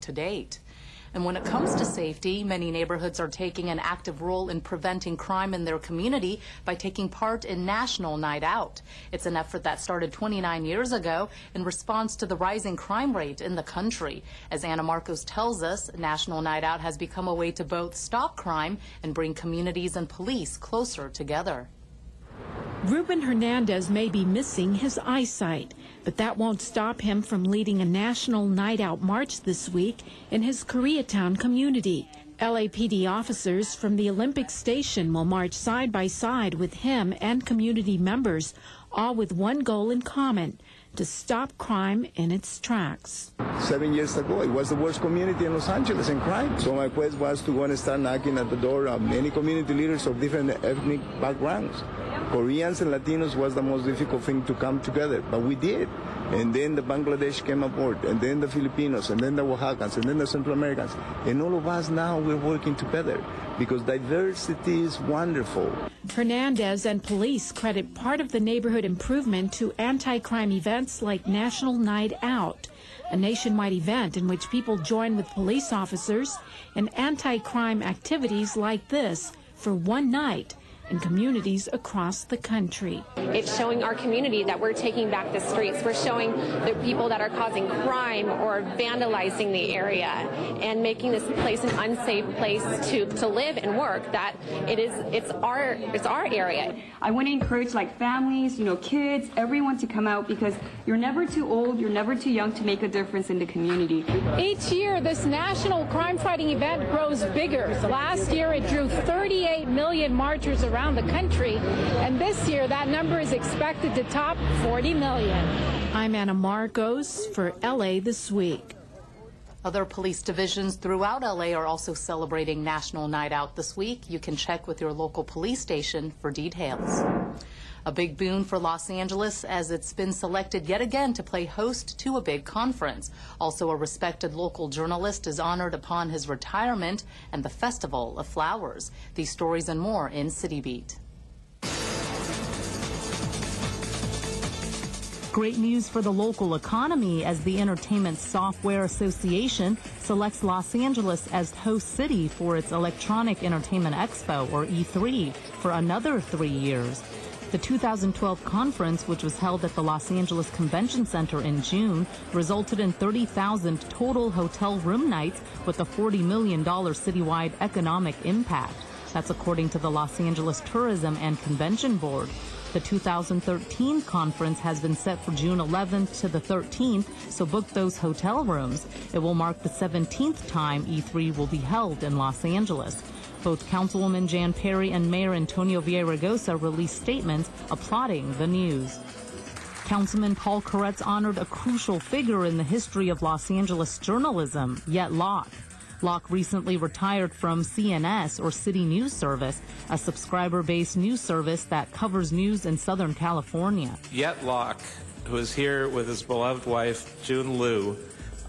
to date. And when it comes to safety, many neighborhoods are taking an active role in preventing crime in their community by taking part in National Night Out. It's an effort that started 29 years ago in response to the rising crime rate in the country. As Anna Marcos tells us, National Night Out has become a way to both stop crime and bring communities and police closer together. Ruben Hernandez may be missing his eyesight, but that won't stop him from leading a National Night Out march this week in his Koreatown community. LAPD officers from the Olympic Station will march side by side with him and community members, all with one goal in common: to stop crime in its tracks. 7 years ago, it was the worst community in Los Angeles in crime. So my quest was to go and start knocking at the door of many community leaders of different ethnic backgrounds. Koreans and Latinos was the most difficult thing to come together, but we did. And then the Bangladesh came aboard, and then the Filipinos, and then the Oaxacans, and then the Central Americans. And all of us now, we're working together because diversity is wonderful. Hernandez and police credit part of the neighborhood improvement to anti-crime events like National Night Out, a nationwide event in which people join with police officers in anti-crime activities like this for one night in communities across the country. It's showing our community that we're taking back the streets. We're showing the people that are causing crime or vandalizing the area and making this place an unsafe place to live and work, that it's our area. I want to encourage families, kids, everyone to come out, because you're never too old, you're never too young to make a difference in the community. Each year, this national crime fighting event grows bigger. Last year, it drew 38 million marchers around the country, and this year that number is expected to top 40 million. I'm Anna Marcos for LA This Week. Other police divisions throughout LA are also celebrating National Night Out this week. You can check with your local police station for details. A big boon for Los Angeles, as it's been selected yet again to play host to a big conference. Also, a respected local journalist is honored upon his retirement, and the Festival of Flowers. These stories and more in City Beat. Great news for the local economy, as the Entertainment Software Association selects Los Angeles as host city for its Electronic Entertainment Expo, or E3, for another 3 years. The 2012 conference, which was held at the Los Angeles Convention Center in June, resulted in 30,000 total hotel room nights with a $40 million citywide economic impact. That's according to the Los Angeles Tourism and Convention Board. The 2013 conference has been set for June 11th to the 13th, so book those hotel rooms. It will mark the 17th time E3 will be held in Los Angeles. Both Councilwoman Jan Perry and Mayor Antonio Villaraigosa released statements applauding the news. Councilman Paul Koretz honored a crucial figure in the history of Los Angeles journalism, Yet Locke. Locke recently retired from CNS, or City News Service, a subscriber-based news service that covers news in Southern California. Yet Locke, who is here with his beloved wife, June Liu,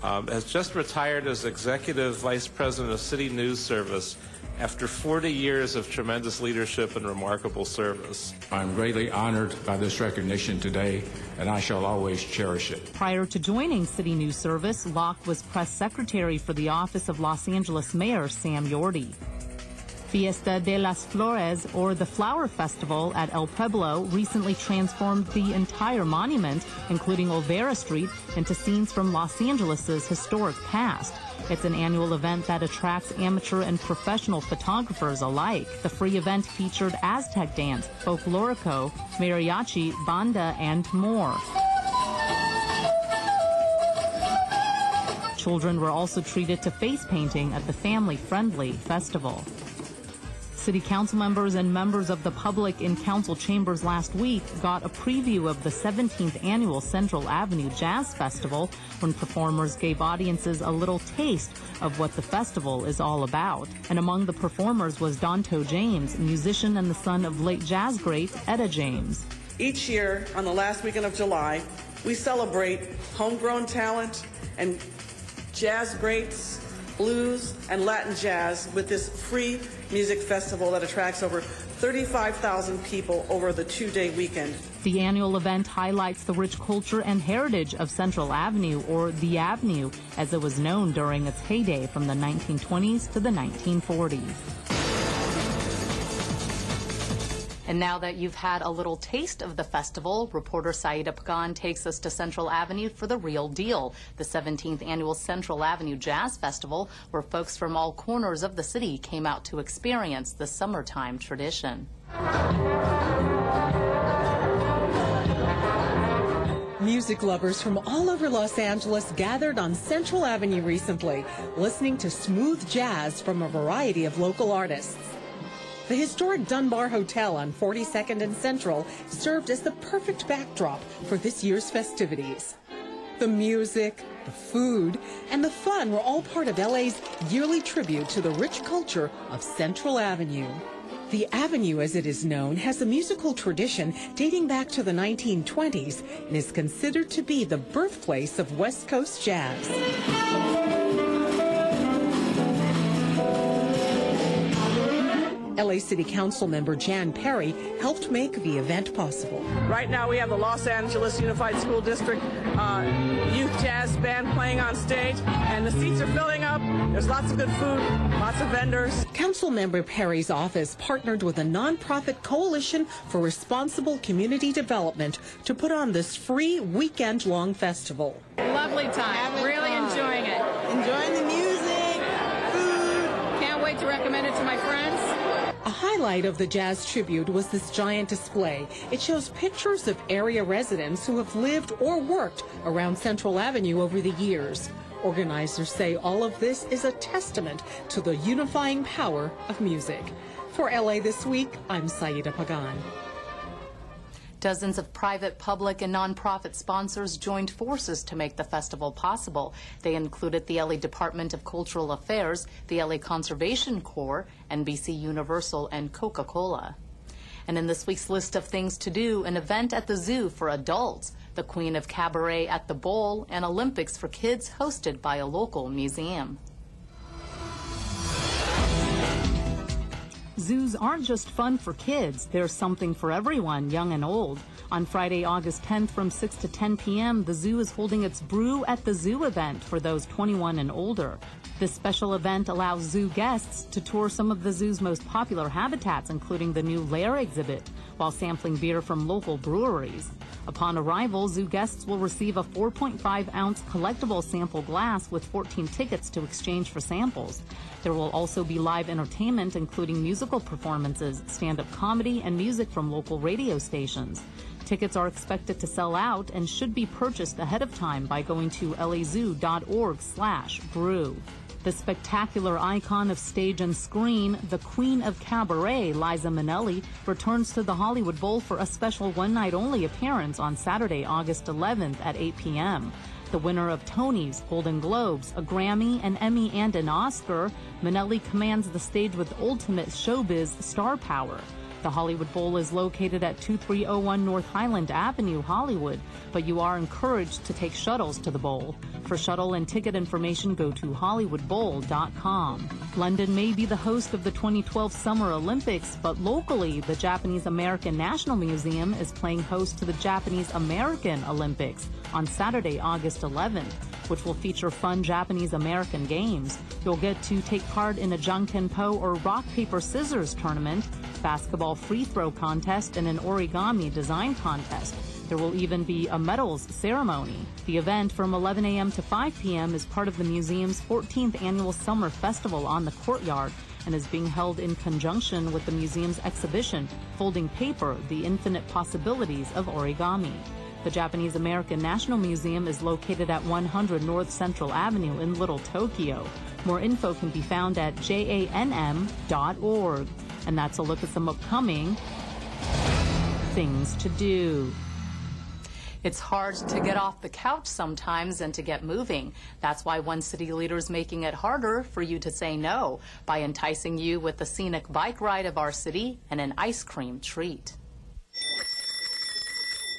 has just retired as Executive Vice President of City News Service after 40 years of tremendous leadership and remarkable service. I'm greatly honored by this recognition today, and I shall always cherish it. Prior to joining City News Service, Locke was press secretary for the office of Los Angeles Mayor Sam Yorty. Fiesta de las Flores, or the Flower Festival at El Pueblo, recently transformed the entire monument, including Olvera Street, into scenes from Los Angeles' historic past. It's an annual event that attracts amateur and professional photographers alike. The free event featured Aztec dance, folklorico, mariachi, banda, and more. Children were also treated to face painting at the family-friendly festival. City council members and members of the public in council chambers last week got a preview of the 17th annual Central Avenue Jazz Festival when performers gave audiences a little taste of what the festival is all about. And among the performers was Donto James, musician and the son of late jazz great Etta James. Each year on the last weekend of July, we celebrate homegrown talent and jazz greats, blues, and Latin jazz with this free music festival that attracts over 35,000 people over the two-day weekend. The annual event highlights the rich culture and heritage of Central Avenue, or the Avenue, as it was known during its heyday from the 1920s to the 1940s. And now that you've had a little taste of the festival, reporter Saida Pagan takes us to Central Avenue for the real deal, the 17th annual Central Avenue Jazz Festival, where folks from all corners of the city came out to experience the summertime tradition. Music lovers from all over Los Angeles gathered on Central Avenue recently, listening to smooth jazz from a variety of local artists. The historic Dunbar Hotel on 42nd and Central served as the perfect backdrop for this year's festivities. The music, the food, and the fun were all part of LA's yearly tribute to the rich culture of Central Avenue. The Avenue, as it is known, has a musical tradition dating back to the 1920s and is considered to be the birthplace of West Coast jazz. LA City Council member Jan Perry helped make the event possible. Right now we have the Los Angeles Unified School District Youth Jazz Band playing on stage, and the seats are filling up. There's lots of good food, lots of vendors. Council member Perry's office partnered with a nonprofit coalition for responsible community development to put on this free weekend-long festival. Lovely time. Really enjoying it. Enjoying the music, food. Can't wait to recommend it to my friends. A highlight of the jazz tribute was this giant display. It shows pictures of area residents who have lived or worked around Central Avenue over the years. Organizers say all of this is a testament to the unifying power of music. For LA This Week, I'm Saida Pagan. Dozens of private, public, and nonprofit sponsors joined forces to make the festival possible. They included the LA Department of Cultural Affairs, the LA Conservation Corps, NBC Universal, and Coca-Cola. And in this week's list of things to do, an event at the zoo for adults, the Queen of Cabaret at the Bowl, and Olympics for kids hosted by a local museum. Zoos aren't just fun for kids. There's something for everyone, young and old. On Friday, August 10th from 6 to 10 p.m., the zoo is holding its Brew at the Zoo event for those 21 and older. This special event allows zoo guests to tour some of the zoo's most popular habitats, including the new Lair exhibit, while sampling beer from local breweries. Upon arrival, zoo guests will receive a 4.5-ounce collectible sample glass with 14 tickets to exchange for samples. There will also be live entertainment, including musical performances, stand-up comedy, and music from local radio stations. Tickets are expected to sell out and should be purchased ahead of time by going to lazoo.org/brew. The spectacular icon of stage and screen, the Queen of Cabaret, Liza Minnelli, returns to the Hollywood Bowl for a special one-night-only appearance on Saturday, August 11th at 8 p.m. The winner of Tonys, Golden Globes, a Grammy, an Emmy, and an Oscar, Minnelli commands the stage with ultimate showbiz star power. The Hollywood Bowl is located at 2301 North Highland Avenue, Hollywood, but you are encouraged to take shuttles to the bowl. For shuttle and ticket information, go to hollywoodbowl.com. London may be the host of the 2012 Summer Olympics, but locally, the Japanese American National Museum is playing host to the Japanese American Olympics on Saturday, August 11th, which will feature fun Japanese American games. You'll get to take part in a Jankenpo or rock, paper, scissors tournament, basketball free throw contest, and an origami design contest. There will even be a medals ceremony. The event from 11 a.m. to 5 p.m. is part of the museum's 14th annual Summer Festival on the Courtyard and is being held in conjunction with the museum's exhibition, Folding Paper, The Infinite Possibilities of Origami. The Japanese American National Museum is located at 100 North Central Avenue in Little Tokyo. More info can be found at janm.org. And that's a look at some upcoming things to do. It's hard to get off the couch sometimes and to get moving. That's why one city leader is making it harder for you to say no by enticing you with the scenic bike ride of our city and an ice cream treat.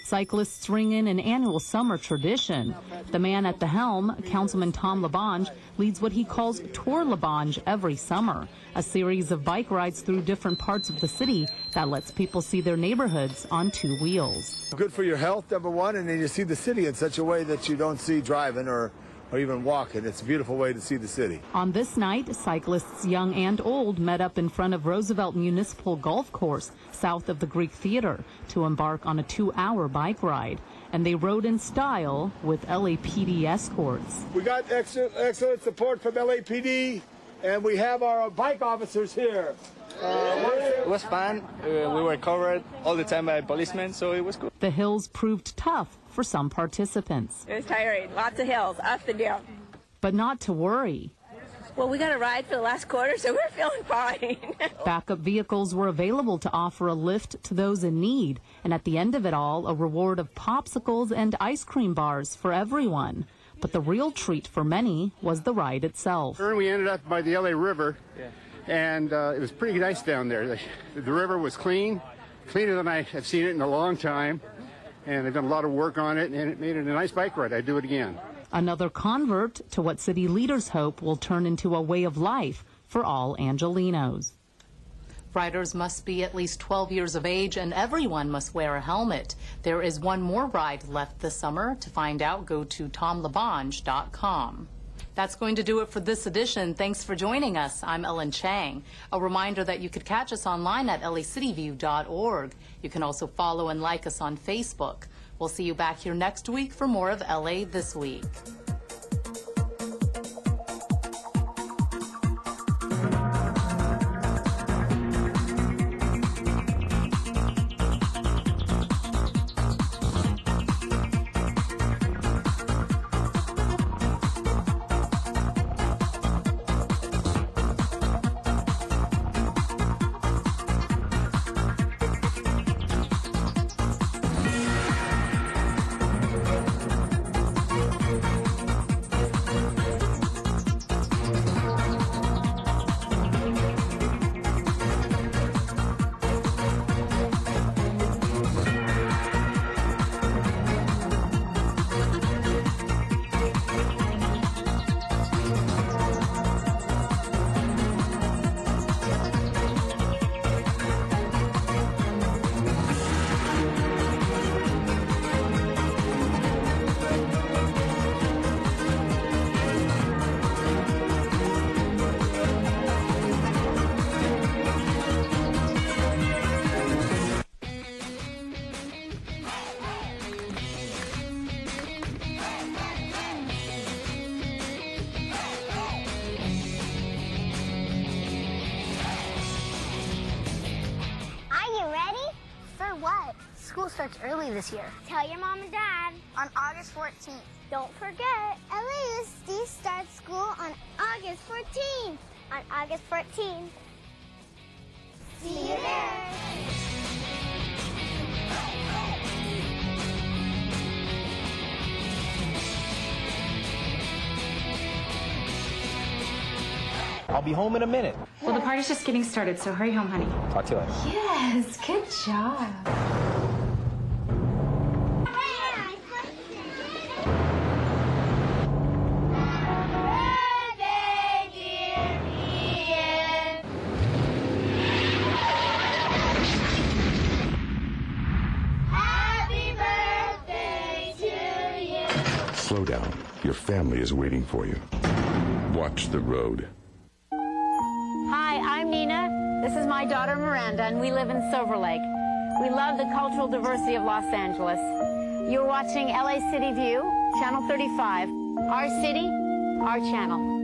Cyclists ring in an annual summer tradition. The man at the helm, Councilman Tom LaBonge, leads what he calls Tour LaBonge every summer, a series of bike rides through different parts of the city that lets people see their neighborhoods on two wheels. Good for your health, number one, and then you see the city in such a way that you don't see driving or even walking. It's a beautiful way to see the city. On this night, cyclists young and old met up in front of Roosevelt Municipal Golf Course, south of the Greek Theater, to embark on a 2-hour bike ride. And they rode in style with LAPD escorts. We got excellent support from LAPD, and we have our bike officers here. It was fun. We were covered all the time by policemen, so it was good. The hills proved tough for some participants. It was tiring. Lots of hills, up and down. But not to worry. Well, we got a ride for the last quarter, so we're feeling fine. Backup vehicles were available to offer a lift to those in need, and at the end of it all, a reward of popsicles and ice cream bars for everyone. But the real treat for many was the ride itself. We ended up by the LA River, and it was pretty nice down there. The river was clean, cleaner than I have seen it in a long time, and they've done a lot of work on it, and it made it a nice bike ride. I'd do it again. Another convert to what city leaders hope will turn into a way of life for all Angelenos. Riders must be at least 12 years of age, and everyone must wear a helmet. There is one more ride left this summer. To find out, go to tomlabonge.com. That's going to do it for this edition. Thanks for joining us. I'm Ellen Chang. A reminder that you could catch us online at lacityview.org. You can also follow and like us on Facebook. We'll see you back here next week for more of LA This Week. School starts early this year. Tell your mom and dad. On August 14th. Don't forget, LAUSD starts school on August 14th. On August 14th. See you there. I'll be home in a minute. Well, the party's just getting started, so hurry home, honey. Talk to you later. Yes, good job. Slow down. Your family is waiting for you. Watch the road. Hi, I'm Nina. This is my daughter Miranda, and we live in Silver Lake. We love the cultural diversity of Los Angeles. You're watching LA City View, Channel 35. Our city, our channel.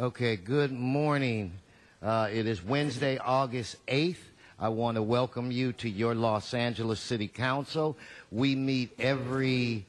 Okay, good morning. It is Wednesday, August 8th. I want to welcome you to your Los Angeles City Council. We meet every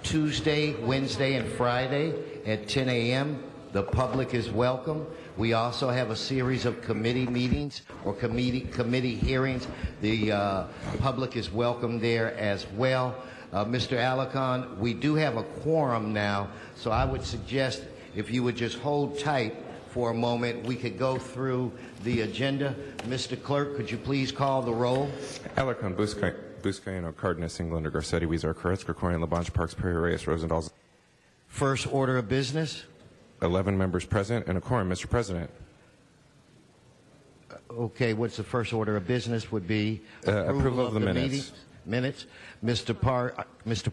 Tuesday, Wednesday, and Friday at 10 a.m. The public is welcome. We also have a series of committee meetings or committee hearings. The public is welcome there as well. Mr. Alarcon, we do have a quorum now, so I would suggest if you would just hold tight for a moment, we could go through the agenda. Mr. Clerk, could you please call the roll? Alarcon, Buscaino, Cardenas, Englander, Garcetti, Weezer, Koretz, Krikorian, Labange, Parks, Perry, Reyes, Rosendahl. First order of business. 11 members present and a quorum, Mr. President. Okay, what's the first order of business would be? Approval of the minutes. Minutes. Mr.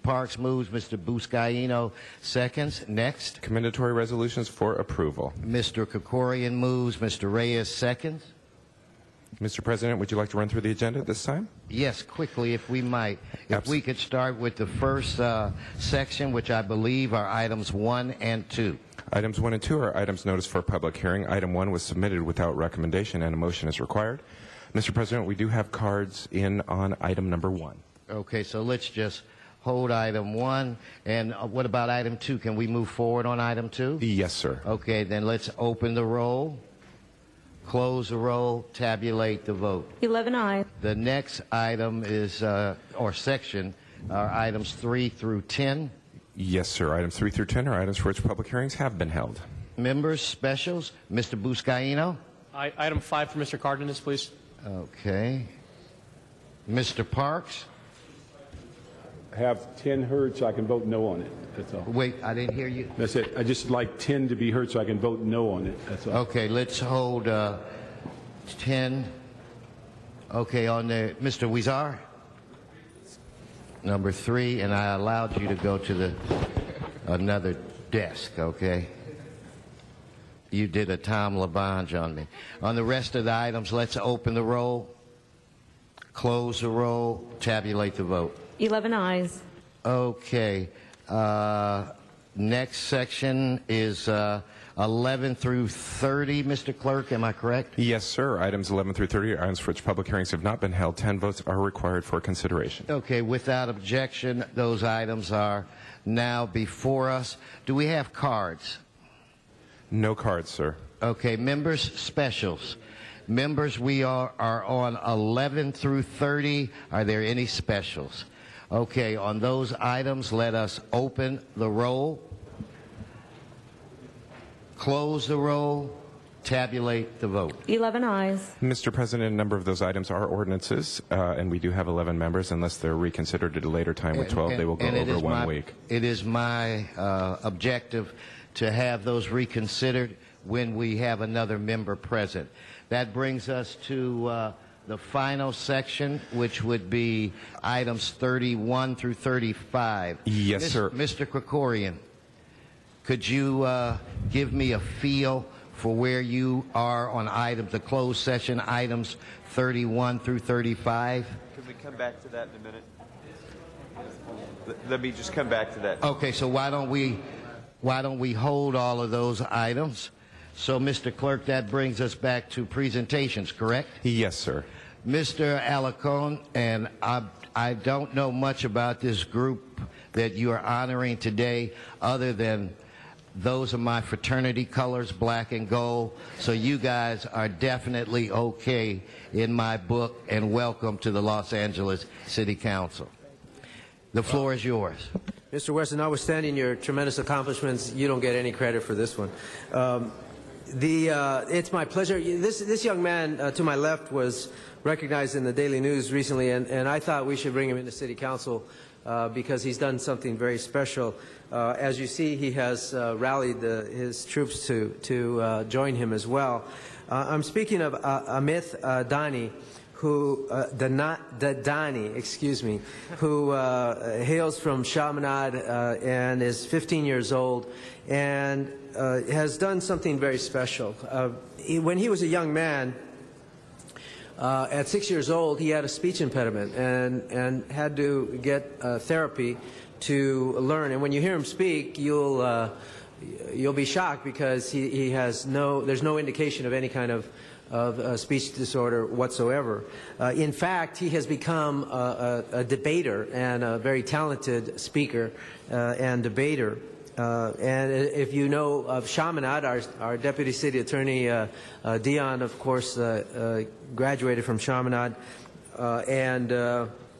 Parks moves. Mr. Buscaino seconds. Next. Commendatory resolutions for approval. Mr. Krikorian moves. Mr. Reyes seconds. Mr. President, would you like to run through the agenda at this time? Yes, quickly, if we might. If we could start with the first section, which I believe are items 1 and 2. Items 1 and 2 are items noticed for public hearing. Item 1 was submitted without recommendation and a motion is required. Mr. President, we do have cards in on item number 1. Okay, so let's just hold item 1. And what about item 2? Can we move forward on item 2? Yes, sir. Okay, then let's open the roll, close the roll, tabulate the vote. 11 ayes. The next item is, or section, are items 3 through 10. Yes, sir. Items 3 through 10 are items for which public hearings have been held. Members, specials, Mr. Buscaino. Item 5 for Mr. Cardenas, please. Okay. Mr. Parks. Have 10 heard so I can vote no on it. That's all. Wait, I didn't hear you. That's it. I just like 10 to be heard so I can vote no on it. That's all. Okay, let's hold 10. Okay, on the Mr. Weezer. Number 3, and I allowed you to go to another desk, okay? You did a Tom Labange on me. On the rest of the items, let's open the roll, close the roll, tabulate the vote. 11 ayes. Okay. Next section is 11 through 30, Mr. Clerk, am I correct? Yes, sir. Items 11 through 30 are items for which public hearings have not been held. 10 votes are required for consideration. Okay, without objection, those items are now before us. Do we have cards? No cards, sir. Okay, members, specials. Members, we are on 11 through 30. Are there any specials? Okay, on those items, let us open the roll, close the roll, tabulate the vote. 11 ayes. Mr. President, a number of those items are ordinances, and we do have 11 members. Unless they're reconsidered at a later time with 12, they will go over 1 week. It is my objective to have those reconsidered when we have another member present. That brings us to the final section, which would be items 31 through 35. Yes, sir. Mr. Krikorian, could you give me a feel for where you are on items, the closed session items 31 through 35? Can we come back to that in a minute? Let me just come back to that. Okay, so why don't we hold all of those items? So, Mr. Clerk, that brings us back to presentations, correct? Yes, sir. Mr. Alarcon, and I don't know much about this group that you are honoring today other than those are my fraternity colors, black and gold. So you guys are definitely okay in my book, and welcome to the Los Angeles City Council. The floor is yours. Mr. Weston, notwithstanding your tremendous accomplishments, you don't get any credit for this one. It's my pleasure. This young man to my left was recognized in the Daily News recently, and I thought we should bring him into City Council because he's done something very special. As you see, he has rallied his troops to join him as well. I'm speaking of Amit Dani, who who hails from Chaminade and is 15 years old and has done something very special. When he was a young man, at 6 years old, he had a speech impediment and had to get therapy to learn. And when you hear him speak, you'll be shocked because there's no indication of any kind of speech disorder whatsoever. In fact, he has become a debater and a very talented speaker and debater. And if you know of Chaminade, our Deputy City Attorney Dion, of course, graduated from Chaminade, and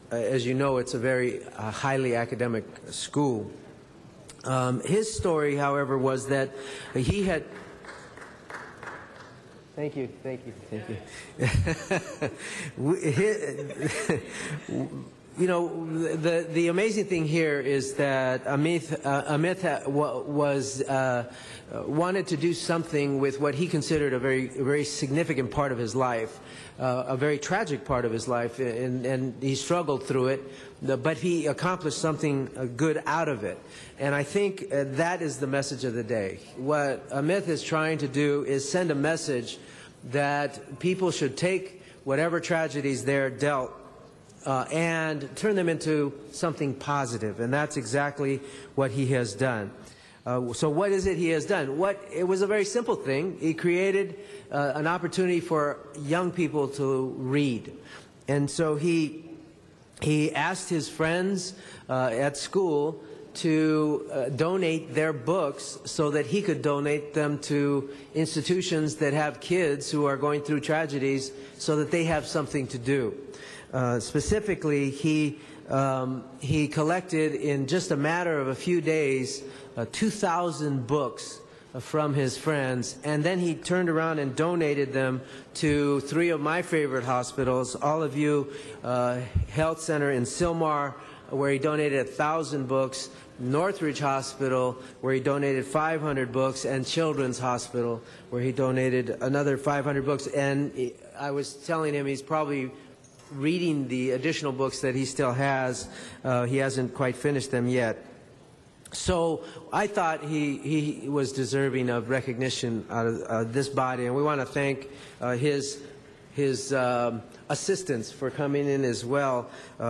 as you know, it's a very highly academic school. His story, however, was that he had... Thank you. You know, the amazing thing here is that Amit wanted to do something with what he considered a very significant part of his life, a very tragic part of his life, and he struggled through it, but he accomplished something good out of it. And I think that is the message of the day. What Amit is trying to do is send a message that people should take whatever tragedies they're dealt and turn them into something positive, and that's exactly what he has done. So what is it he has done? It was a very simple thing. He created an opportunity for young people to read, and so he asked his friends at school to donate their books so that he could donate them to institutions that have kids who are going through tragedies so that they have something to do. Specifically, he collected in just a matter of a few days 2,000 books from his friends, and then he turned around and donated them to 3 of my favorite hospitals, Olive View Health Center in Sylmar, where he donated 1,000 books, Northridge Hospital, where he donated 500 books, and Children's Hospital, where he donated another 500 books. And I was telling him he's probably reading the additional books that he still has. He hasn't quite finished them yet. So I thought he was deserving of recognition out of this body, and we want to thank his assistants for coming in as well,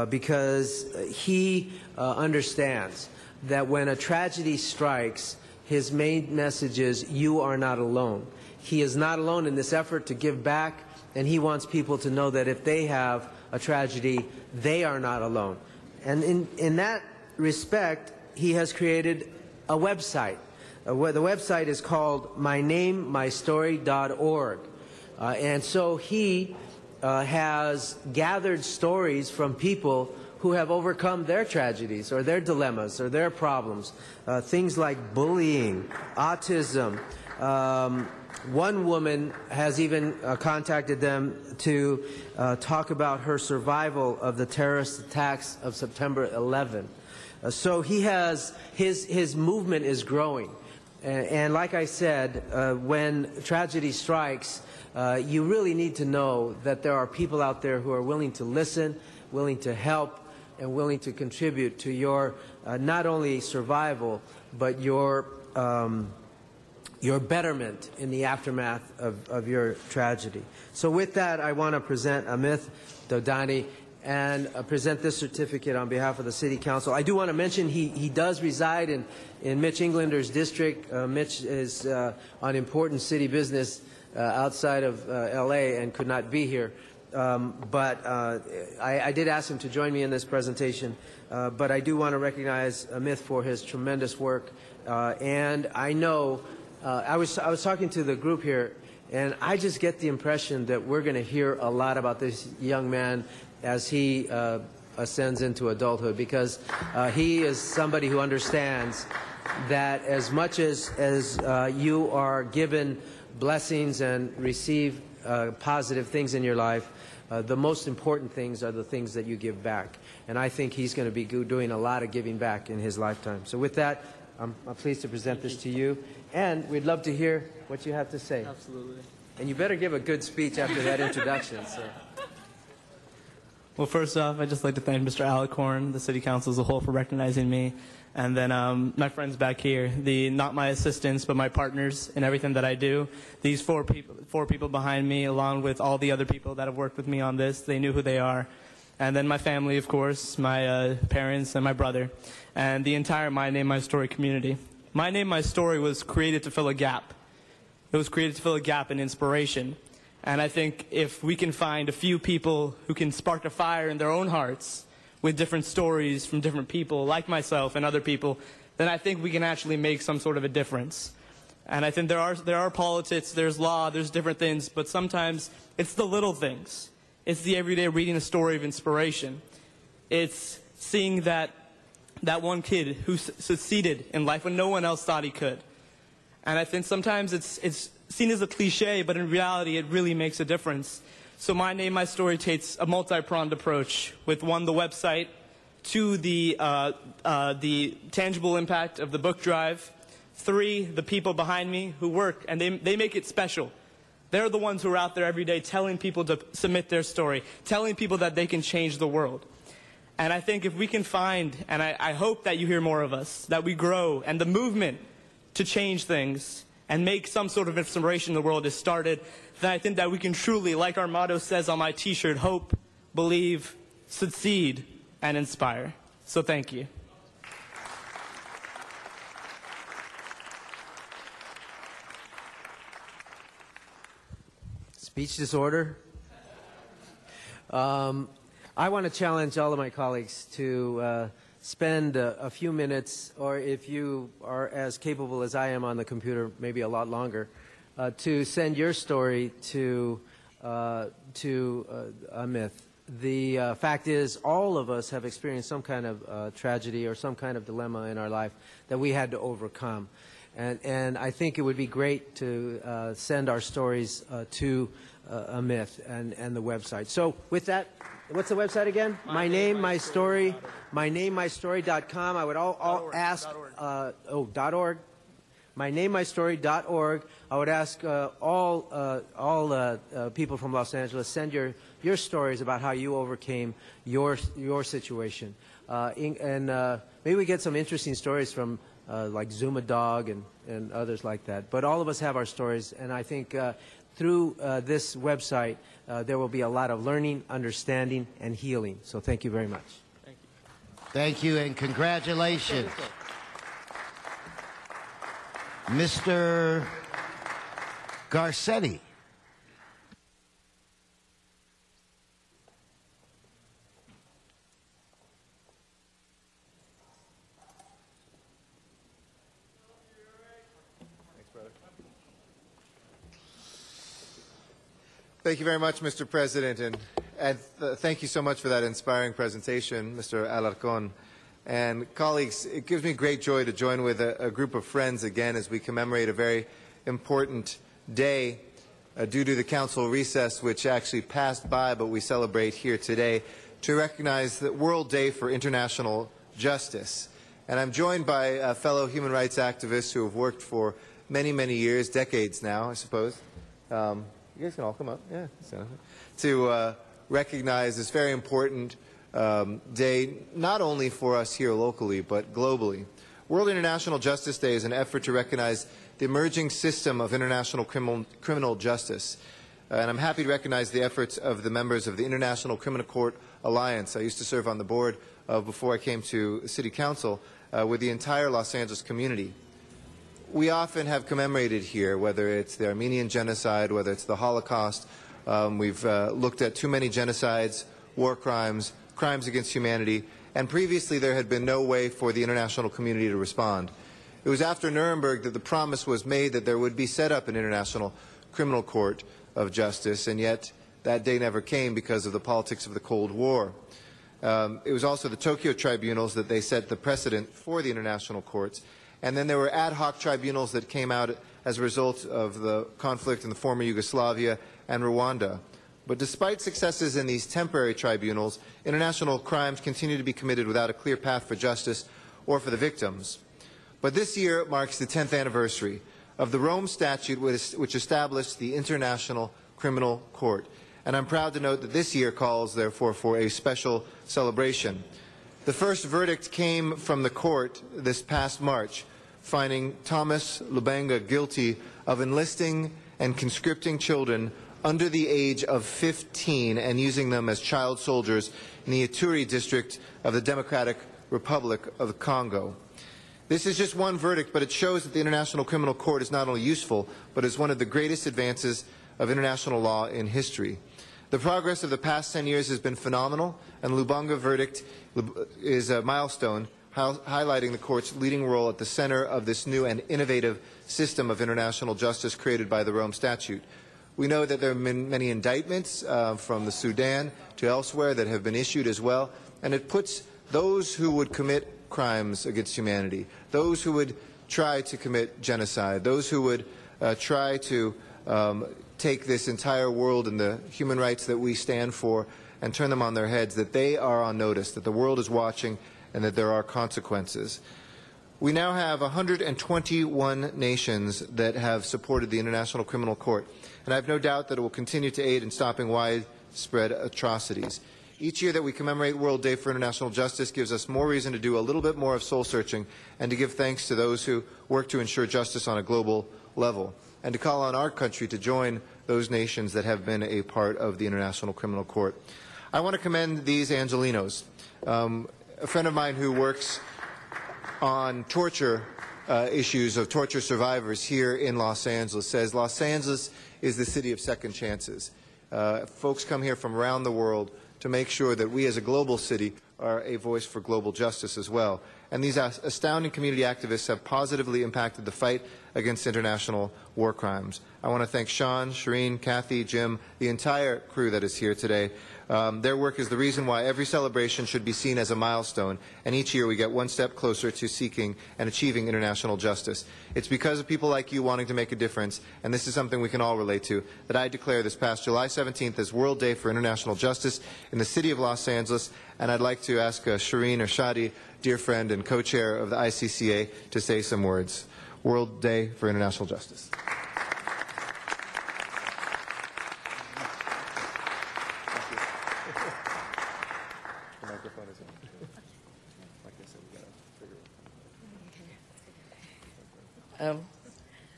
because he understands that when a tragedy strikes, his main message is, you are not alone. He is not alone in this effort to give back, and he wants people to know that if they have a tragedy, they are not alone. And in that respect, he has created a website. The website is called mynamemystory.org. And so he has gathered stories from people who have overcome their tragedies or their dilemmas or their problems. Things like bullying, autism. One woman has even contacted them to talk about her survival of the terrorist attacks of September 11. So he has, his movement is growing. And like I said, when tragedy strikes, you really need to know that there are people out there who are willing to listen, willing to help, and willing to contribute to your not only survival, but your betterment in the aftermath of your tragedy. So with that, I want to present Amit Dodani, and present this certificate on behalf of the City Council. I do want to mention he does reside in Mitch Englander's district. Mitch is on important city business outside of L.A. and could not be here. But I did ask him to join me in this presentation. But I do want to recognize Amit for his tremendous work. And I know, I was talking to the group here, and I just get the impression that we're going to hear a lot about this young man as he ascends into adulthood, because he is somebody who understands that as much as you are given blessings and receive positive things in your life, the most important things are the things that you give back. And I think he's going to be doing a lot of giving back in his lifetime. So with that, I'm pleased to present this to you. And we'd love to hear what you have to say. Absolutely. And you better give a good speech after that introduction. So. Well, first off, I'd just like to thank Mr. Alicorn, the City Council as a whole, for recognizing me. And then my friends back here, not my assistants, but my partners in everything that I do. These four people behind me, along with all the other people that have worked with me on this, they knew who they are. And then my family, of course, my parents and my brother, and the entire My Name, My Story community. My Name, My Story was created to fill a gap. It was created to fill a gap in inspiration. And I think if we can find a few people who can spark a fire in their own hearts with different stories from different people, like myself and other people, then I think we can actually make some sort of a difference. And I think there are politics, there's law, there's different things, but sometimes it's the little things. It's the everyday reading a story of inspiration. It's seeing that one kid who succeeded in life when no one else thought he could. And I think sometimes it's seen as a cliche, but in reality it really makes a difference. So My Name, My Story takes a multi-pronged approach with, one, the website, two, the tangible impact of the book drive, three, the people behind me who work, and they make it special. They're the ones who are out there every day telling people to submit their story, telling people that they can change the world. And I think if we can find, and I hope that you hear more of us, that we grow, and the movement to change things and make some sort of inspiration in the world is started, then I think that we can truly, like our motto says on my t-shirt, hope, believe, succeed, and inspire. So thank you. Speech disorder. I want to challenge all of my colleagues to spend a few minutes, or if you are as capable as I am on the computer, maybe a lot longer, to send your story to Amit. The fact is, all of us have experienced some kind of tragedy or some kind of dilemma in our life that we had to overcome. And I think it would be great to send our stories to Amit and the website. So with that, what's the website again? My Name, My Story, mynamemystory.com. I would ask, .org. mynamemystory.org. I would ask all people from Los Angeles, send your stories about how you overcame your situation. And maybe we get some interesting stories from like Zuma Dog and others like that. But all of us have our stories, and I think through this website there will be a lot of learning, understanding, and healing. So thank you very much. Thank you. Thank you, and congratulations. Mr. Garcetti. Thank you very much, Mr. President, and thank you so much for that inspiring presentation, Mr. Alarcon. And colleagues, it gives me great joy to join with a group of friends again as we commemorate a very important day due to the council recess, which actually passed by, but we celebrate here today, to recognize the World Day for International Justice. And I'm joined by fellow human rights activists who have worked for many, many years, decades now, I suppose. You guys can all come up, yeah, to recognize this very important day, not only for us here locally, but globally. World International Justice Day is an effort to recognize the emerging system of international criminal justice. And I'm happy to recognize the efforts of the members of the International Criminal Court alliance. I used to serve on the board before I came to City Council with the entire Los Angeles community. We often have commemorated here, whether it's the Armenian genocide, whether it's the Holocaust. We've looked at too many genocides, war crimes, crimes against humanity, and previously there had been no way for the international community to respond. It was after Nuremberg that the promise was made that there would be set up an international criminal court of justice, and yet that day never came because of the politics of the Cold War. It was also the Tokyo tribunals that they set the precedent for the international courts, and then there were ad hoc tribunals that came out as a result of the conflict in the former Yugoslavia and Rwanda. But despite successes in these temporary tribunals, international crimes continue to be committed without a clear path for justice or for the victims. But this year marks the 10th anniversary of the Rome Statute, which established the International Criminal Court. And I'm proud to note that this year calls, therefore, for a special celebration. The first verdict came from the court this past March, finding Thomas Lubanga guilty of enlisting and conscripting children under the age of 15 and using them as child soldiers in the Ituri district of the Democratic Republic of the Congo. This is just one verdict, but it shows that the International Criminal Court is not only useful, but is one of the greatest advances of international law in history. The progress of the past 10 years has been phenomenal, and the Lubanga verdict is a milestone, highlighting the court's leading role at the center of this new and innovative system of international justice created by the Rome Statute. We know that there have been many indictments from the Sudan to elsewhere that have been issued as well, and it puts those who would commit crimes against humanity, those who would try to commit genocide, those who would try to take this entire world and the human rights that we stand for and turn them on their heads, that they are on notice, that the world is watching, and that there are consequences. We now have 121 nations that have supported the International Criminal Court, and I have no doubt that it will continue to aid in stopping widespread atrocities. Each year that we commemorate World Day for International Justice gives us more reason to do a little bit more of soul-searching and to give thanks to those who work to ensure justice on a global level, and to call on our country to join those nations that have been a part of the International Criminal Court. I want to commend these Angelinos. A friend of mine who works on torture issues of torture survivors here in Los Angeles says Los Angeles is the city of second chances. Folks come here from around the world to make sure that we as a global city are a voice for global justice as well. And these astounding community activists have positively impacted the fight against international war crimes. I want to thank Sean, Shireen, Kathy, Jim, the entire crew that is here today. Their work is the reason why every celebration should be seen as a milestone, and each year we get one step closer to seeking and achieving international justice. It's because of people like you wanting to make a difference, and this is something we can all relate to, that I declare this past July 17th as World Day for International Justice in the city of Los Angeles, and I'd like to ask Shireen or Shadi, dear friend and co-chair of the ICCA, to say some words. World Day for International Justice.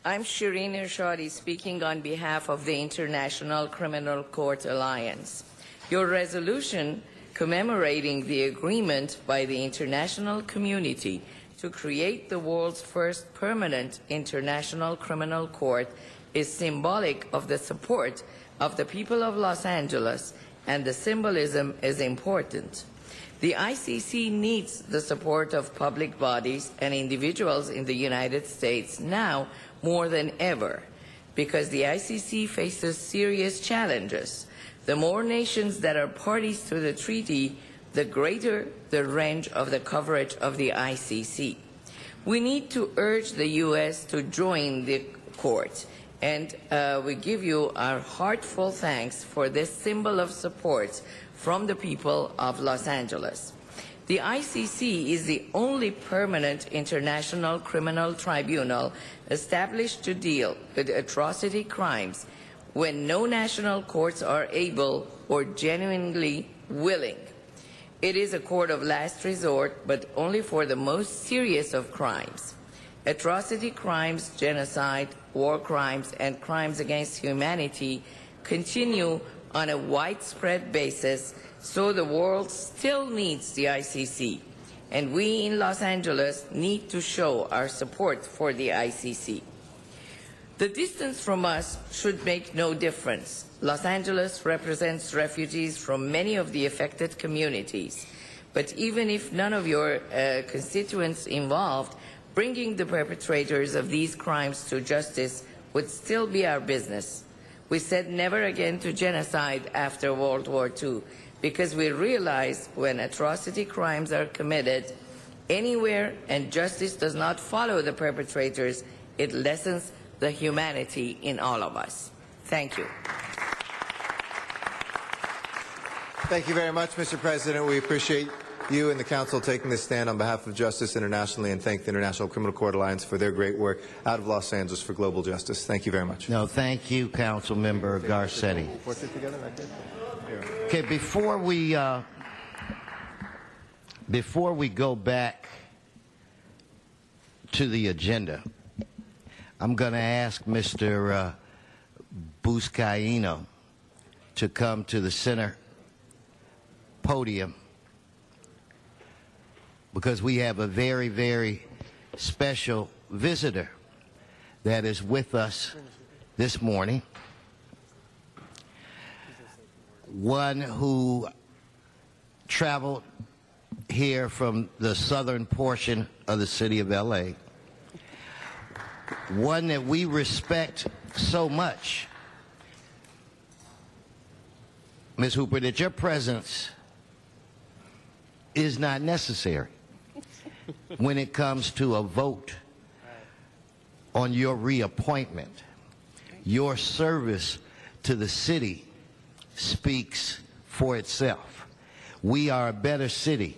I'm Shireen Irshadi, speaking on behalf of the International Criminal Court Alliance. Your resolution commemorating the agreement by the international community to create the world's first permanent international criminal court is symbolic of the support of the people of Los Angeles, and the symbolism is important. The ICC needs the support of public bodies and individuals in the United States now more than ever, because the ICC faces serious challenges. The more nations that are parties to the treaty, the greater the range of the coverage of the ICC. We need to urge the U.S. to join the court, and we give you our heartfelt thanks for this symbol of support from the people of Los Angeles. The ICC is the only permanent international criminal tribunal established to deal with atrocity crimes when no national courts are able or genuinely willing. It is a court of last resort, but only for the most serious of crimes. Atrocity crimes, genocide, war crimes, and crimes against humanity continue on a widespread basis So the world still needs the ICC, and we in Los Angeles need to show our support for the ICC. The distance from us should make no difference. Los Angeles represents refugees from many of the affected communities. But even if none of your constituents involved, bringing the perpetrators of these crimes to justice would still be our business. We said never again to genocide after World War II because we realized when atrocity crimes are committed anywhere and justice does not follow the perpetrators, it lessens the humanity in all of us. Thank you. Thank you very much, Mr. President. We appreciate you and the Council taking this stand on behalf of Justice Internationally and thank the International Criminal Court Alliance for their great work out of Los Angeles for global justice. Thank you very much. No, thank you, Council Member Garcetti. Okay, before we go back to the agenda, I'm going to ask Mr. Buscaino to come to the center podium because we have a very, very special visitor that is with us this morning. One who traveled here from the southern portion of the city of LA. One that we respect so much. Ms. Hooper, that your presence is not necessary when it comes to a vote on your reappointment. Your service to the city speaks for itself. We are a better city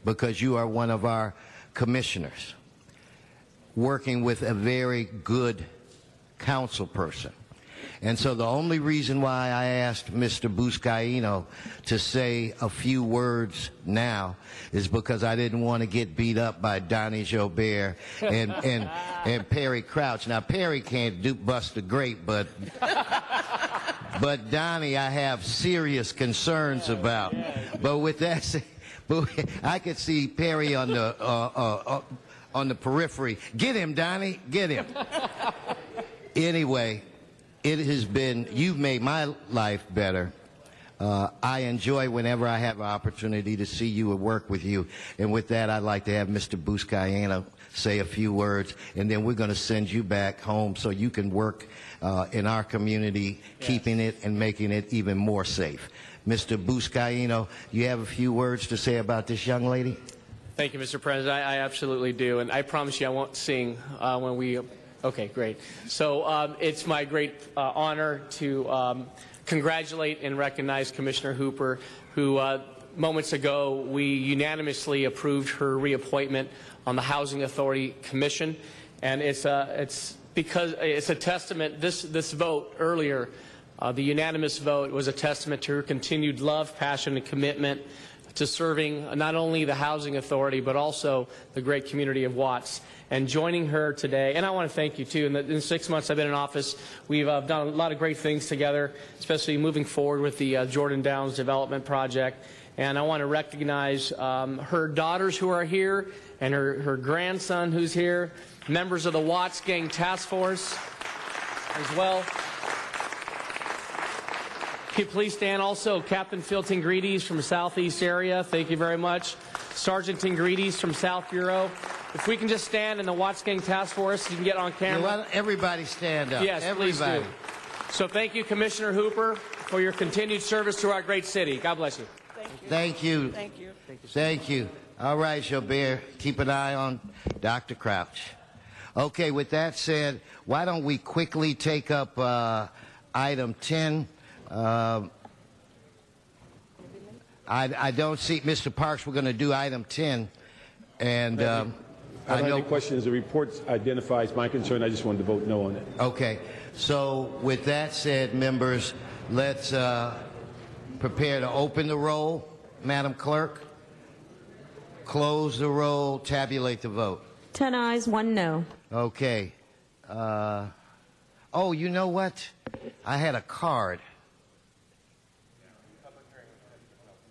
because you are one of our commissioners working with a very good council person. And so the only reason why I asked Mr. Buscaino to say a few words now is because I didn't want to get beat up by Donnie Joubert and Perry Crouch. Now, Perry can't bust a grape, but Donnie I have serious concerns about. But with that said, I could see Perry on the periphery. Get him, Donnie, get him. Anyway, it has been, you've made my life better. I enjoy whenever I have an opportunity to see you and work with you. And with that, I'd like to have Mr. Buscaino say a few words, and then we're going to send you back home so you can work in our community, keeping it and making it even more safe. Mr. Buscaino, you have a few words to say about this young lady? Thank you, Mr. President. I absolutely do, and I promise you I won't sing when we... Okay, great. So it's my great honor to congratulate and recognize Commissioner Hooper, who moments ago we unanimously approved her reappointment on the Housing Authority Commission, and it's because it's a testament. This vote earlier, the unanimous vote, was a testament to her continued love, passion, and commitment to serving not only the Housing Authority but also the great community of Watts. And joining her today, and I want to thank you too. In the 6 months I've been in office, we've done a lot of great things together, especially moving forward with the Jordan Downs Development Project. And I want to recognize her daughters who are here and her grandson who's here, members of the Watts Gang Task Force as well. Can you please stand? Also, Captain Phil Tingrides from the Southeast area. Thank you very much. Sergeant Tingrides from South Bureau. If we can just stand in the Watts Gang Task Force, you can get on camera. Yeah, well, everybody stand up. Yes, everybody. Please do. So thank you, Commissioner Hooper, for your continued service to our great city. God bless you. Thank you. Thank you. Thank you. All right, Joubert, keep an eye on Dr. Crouch. Okay, with that said, why don't we quickly take up item 10. I don't see Mr. Parks. We're going to do item 10. And I don't have any questions. The report identifies my concern. I just wanted to vote no on it. Okay. So with that said, members, let's prepare to open the roll. Madam Clerk, close the roll, tabulate the vote. 10 ayes, 1 no. Okay. Oh, you know what? I had a card.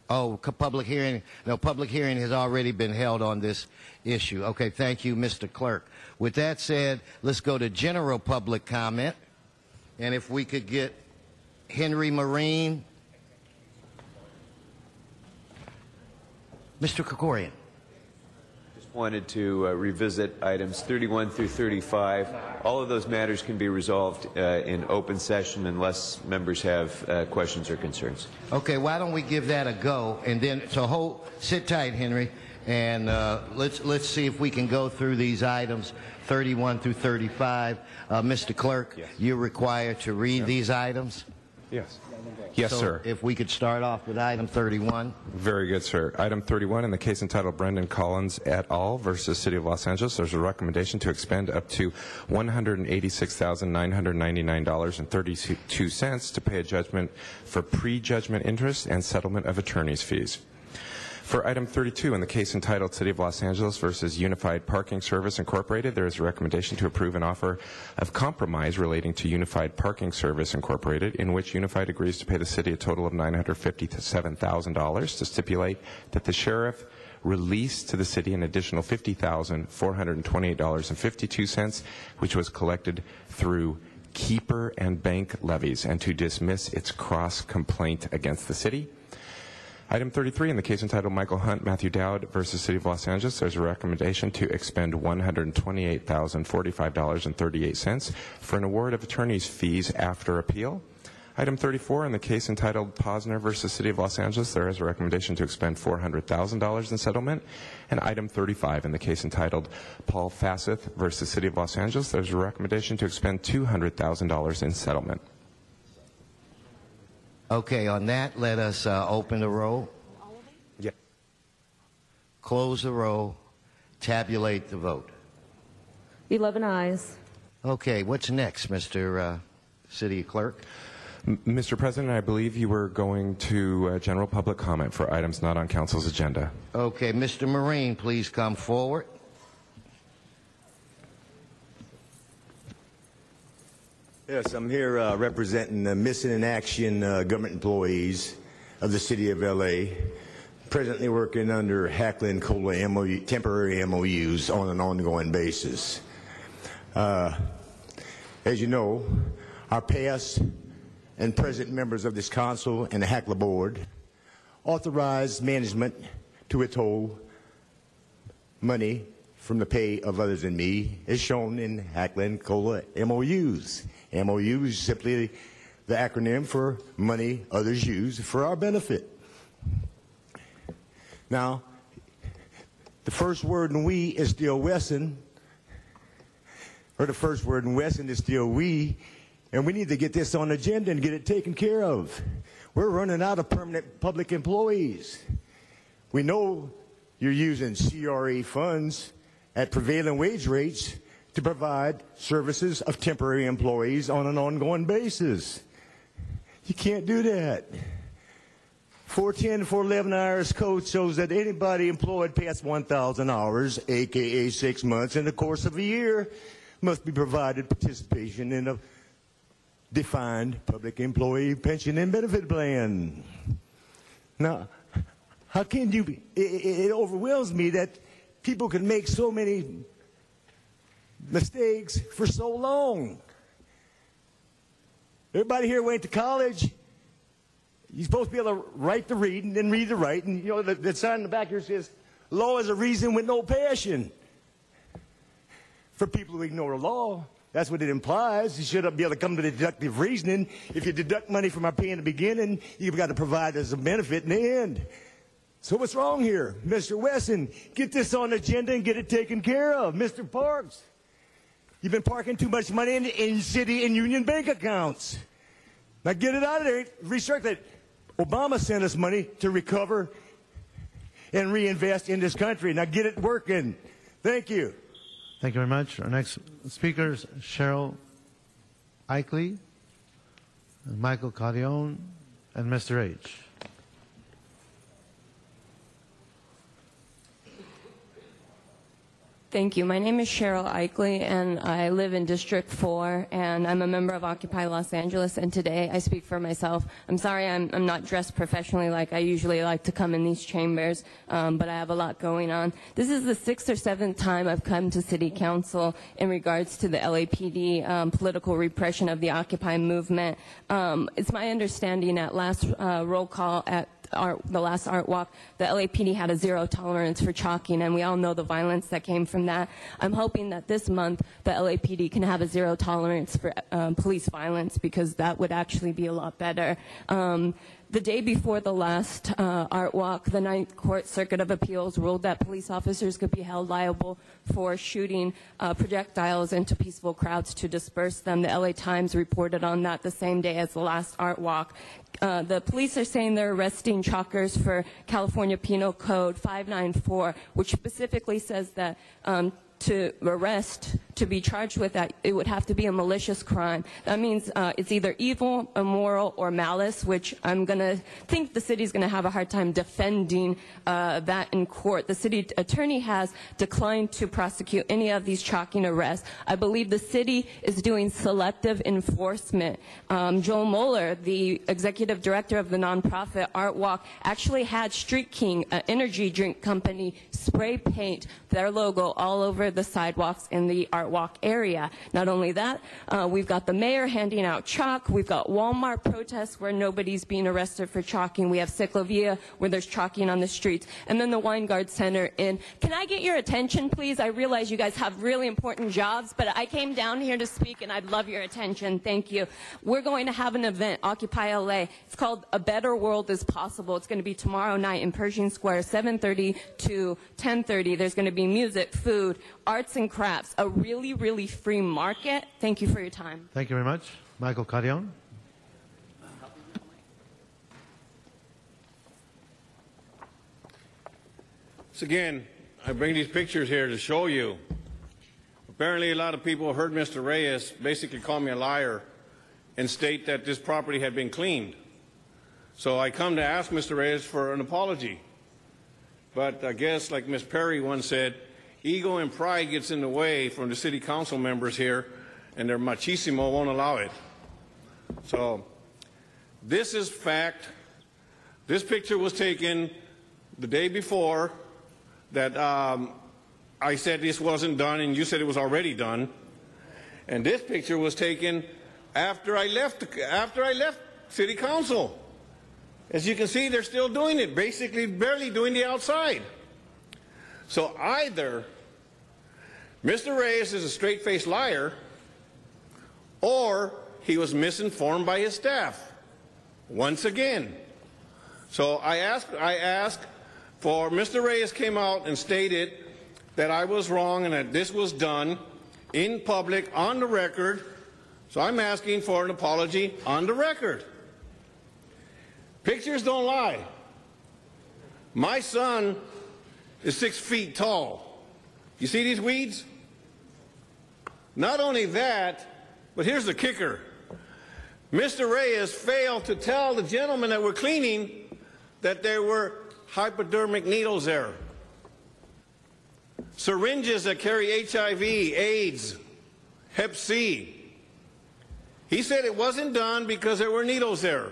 Oh, public hearing. No, public hearing has already been held on this issue. Okay, thank you, Mr. Clerk. With that said, let's go to general public comment. And if we could get Henry Marine. Mr. Krikorian. Just wanted to revisit items 31 through 35. All of those matters can be resolved in open session unless members have questions or concerns. Okay, why don't we give that a go, and then sit tight, Henry, and let's see if we can go through these items 31 through 35. Mr. Clerk, yes. You're required to read these items. Yes. Yes, so sir. If we could start off with item 31. Very good, sir. Item 31, in the case entitled Brendan Collins et al. Versus City of Los Angeles, there's a recommendation to expend up to $186,999.32 to pay a judgment for pre-judgment interest and settlement of attorney's fees. For item 32, in the case entitled City of Los Angeles versus Unified Parking Service Incorporated, there is a recommendation to approve an offer of compromise relating to Unified Parking Service Incorporated, in which Unified agrees to pay the city a total of $957,000 to stipulate that the sheriff release to the city an additional $50,428.52, which was collected through keeper and bank levies, and to dismiss its cross-complaint against the city. Item 33, in the case entitled Michael Hunt, Matthew Dowd versus City of Los Angeles, there's a recommendation to expend $128,045.38 for an award of attorney's fees after appeal. Item 34, in the case entitled Posner versus City of Los Angeles, there is a recommendation to expend $400,000 in settlement. And item 35, in the case entitled Paul Fasseth versus City of Los Angeles, there's a recommendation to expend $200,000 in settlement. Okay, on that, let us open the roll. Yeah. Close the roll. Tabulate the vote. 11 ayes. Okay, what's next, Mr. City Clerk? Mr. President, I believe you were going to general public comment for items not on council's agenda. Okay, Mr. Marine, please come forward. Yes, I'm here representing the missing in action government employees of the city of L.A., presently working under Hackler Cola temporary MOUs on an ongoing basis. As you know, our past and present members of this council and the Hackler board authorized management to withhold money from the pay of others than me, as shown in Hackler Cola MOUs. MOU is simply the acronym for money others use for our benefit. Now, the first word in we is still Wesson, or the first word in Wesson is still we, and we need to get this on the agenda and get it taken care of. We're running out of permanent public employees. We know you're using CRA funds at prevailing wage rates to provide services of temporary employees on an ongoing basis. You can't do that. 410 to 411 IRS code shows that anybody employed past 1,000 hours, aka 6 months, in the course of a year, must be provided participation in a defined public employee pension and benefit plan. Now, how can you, it overwhelms me that people can make so many mistakes for so long. Everybody here went to college. You're supposed to be able to write the read and then read the write. And, you know, the sign in the back here says, law is a reason with no passion. For people who ignore the law, that's what it implies. You should be able to come to the deductive reasoning. If you deduct money from our pay in the beginning, you've got to provide as a benefit in the end. So what's wrong here? Mr. Wesson, get this on the agenda and get it taken care of. Mr. Parks, you've been parking too much money in city and union bank accounts. Now get it out of there. Restructure it. Obama sent us money to recover and reinvest in this country. Now get it working. Thank you. Thank you very much. Our next speakers, Cheryl Eichley, Michael Cardione, and Mr. H. Thank you. My name is Cheryl Eichley, and I live in District 4, and I'm a member of Occupy Los Angeles, and today I speak for myself. I'm sorry I'm not dressed professionally like I usually like to come in these chambers, but I have a lot going on. This is the 6th or 7th time I've come to City Council in regards to the LAPD political repression of the Occupy movement. It's my understanding at last roll call at the last art walk, the LAPD had a zero tolerance for chalking, and we all know the violence that came from that. I'm hoping that this month the LAPD can have a zero tolerance for police violence, because that would actually be a lot better. The day before the last art walk, the Ninth Court Circuit of Appeals ruled that police officers could be held liable for shooting projectiles into peaceful crowds to disperse them. The LA Times reported on that the same day as the last art walk. The police are saying they're arresting chalkers for California Penal Code 594, which specifically says that to arrest, to be charged with that, it would have to be a malicious crime. That means it's either evil, immoral, or malice, which I'm going to think the city's going to have a hard time defending that in court. The city attorney has declined to prosecute any of these chalking arrests. I believe the city is doing selective enforcement. Joel Moeller, the executive director of the nonprofit Art Walk, actually had Street King, an energy drink company, spray paint their logo all over the sidewalks in the Art Walk area. Not only that, we've got the mayor handing out chalk. We've got Walmart protests where nobody's being arrested for chalking. We have Ciclovia where there's chalking on the streets. And then the Weingard Center in. Can I get your attention, please? I realize you guys have really important jobs, but I came down here to speak, and I'd love your attention. Thank you. We're going to have an event, Occupy LA. It's called A Better World is Possible. It's going to be tomorrow night in Pershing Square, 7:30 to 10:30. There's going to be music, food, arts and crafts, a really, really free market. Thank you for your time. Thank you very much. Michael Carrion. So again, I bring these pictures here to show you. Apparently a lot of people heard Mr. Reyes basically call me a liar and state that this property had been cleaned. So I come to ask Mr. Reyes for an apology. But I guess, like Ms. Perry once said, ego and pride gets in the way from the city council members here, and their machismo won't allow it. So this is fact. This picture was taken the day before that I said this wasn't done, and you said it was already done. And this picture was taken after I left city council. As you can see, they're still doing it, basically barely doing the outside. So either Mr. Reyes is a straight-faced liar, or he was misinformed by his staff, once again. So I asked for Mr. Reyes came out and stated that I was wrong and that this was done in public, on the record. So I'm asking for an apology on the record. Pictures don't lie. My son is 6 feet tall. You see these weeds? Not only that, but here's the kicker. Mr. Reyes failed to tell the gentlemen that were cleaning that there were hypodermic needles there. Syringes that carry HIV, AIDS, Hep C. He said it wasn't done because there were needles there.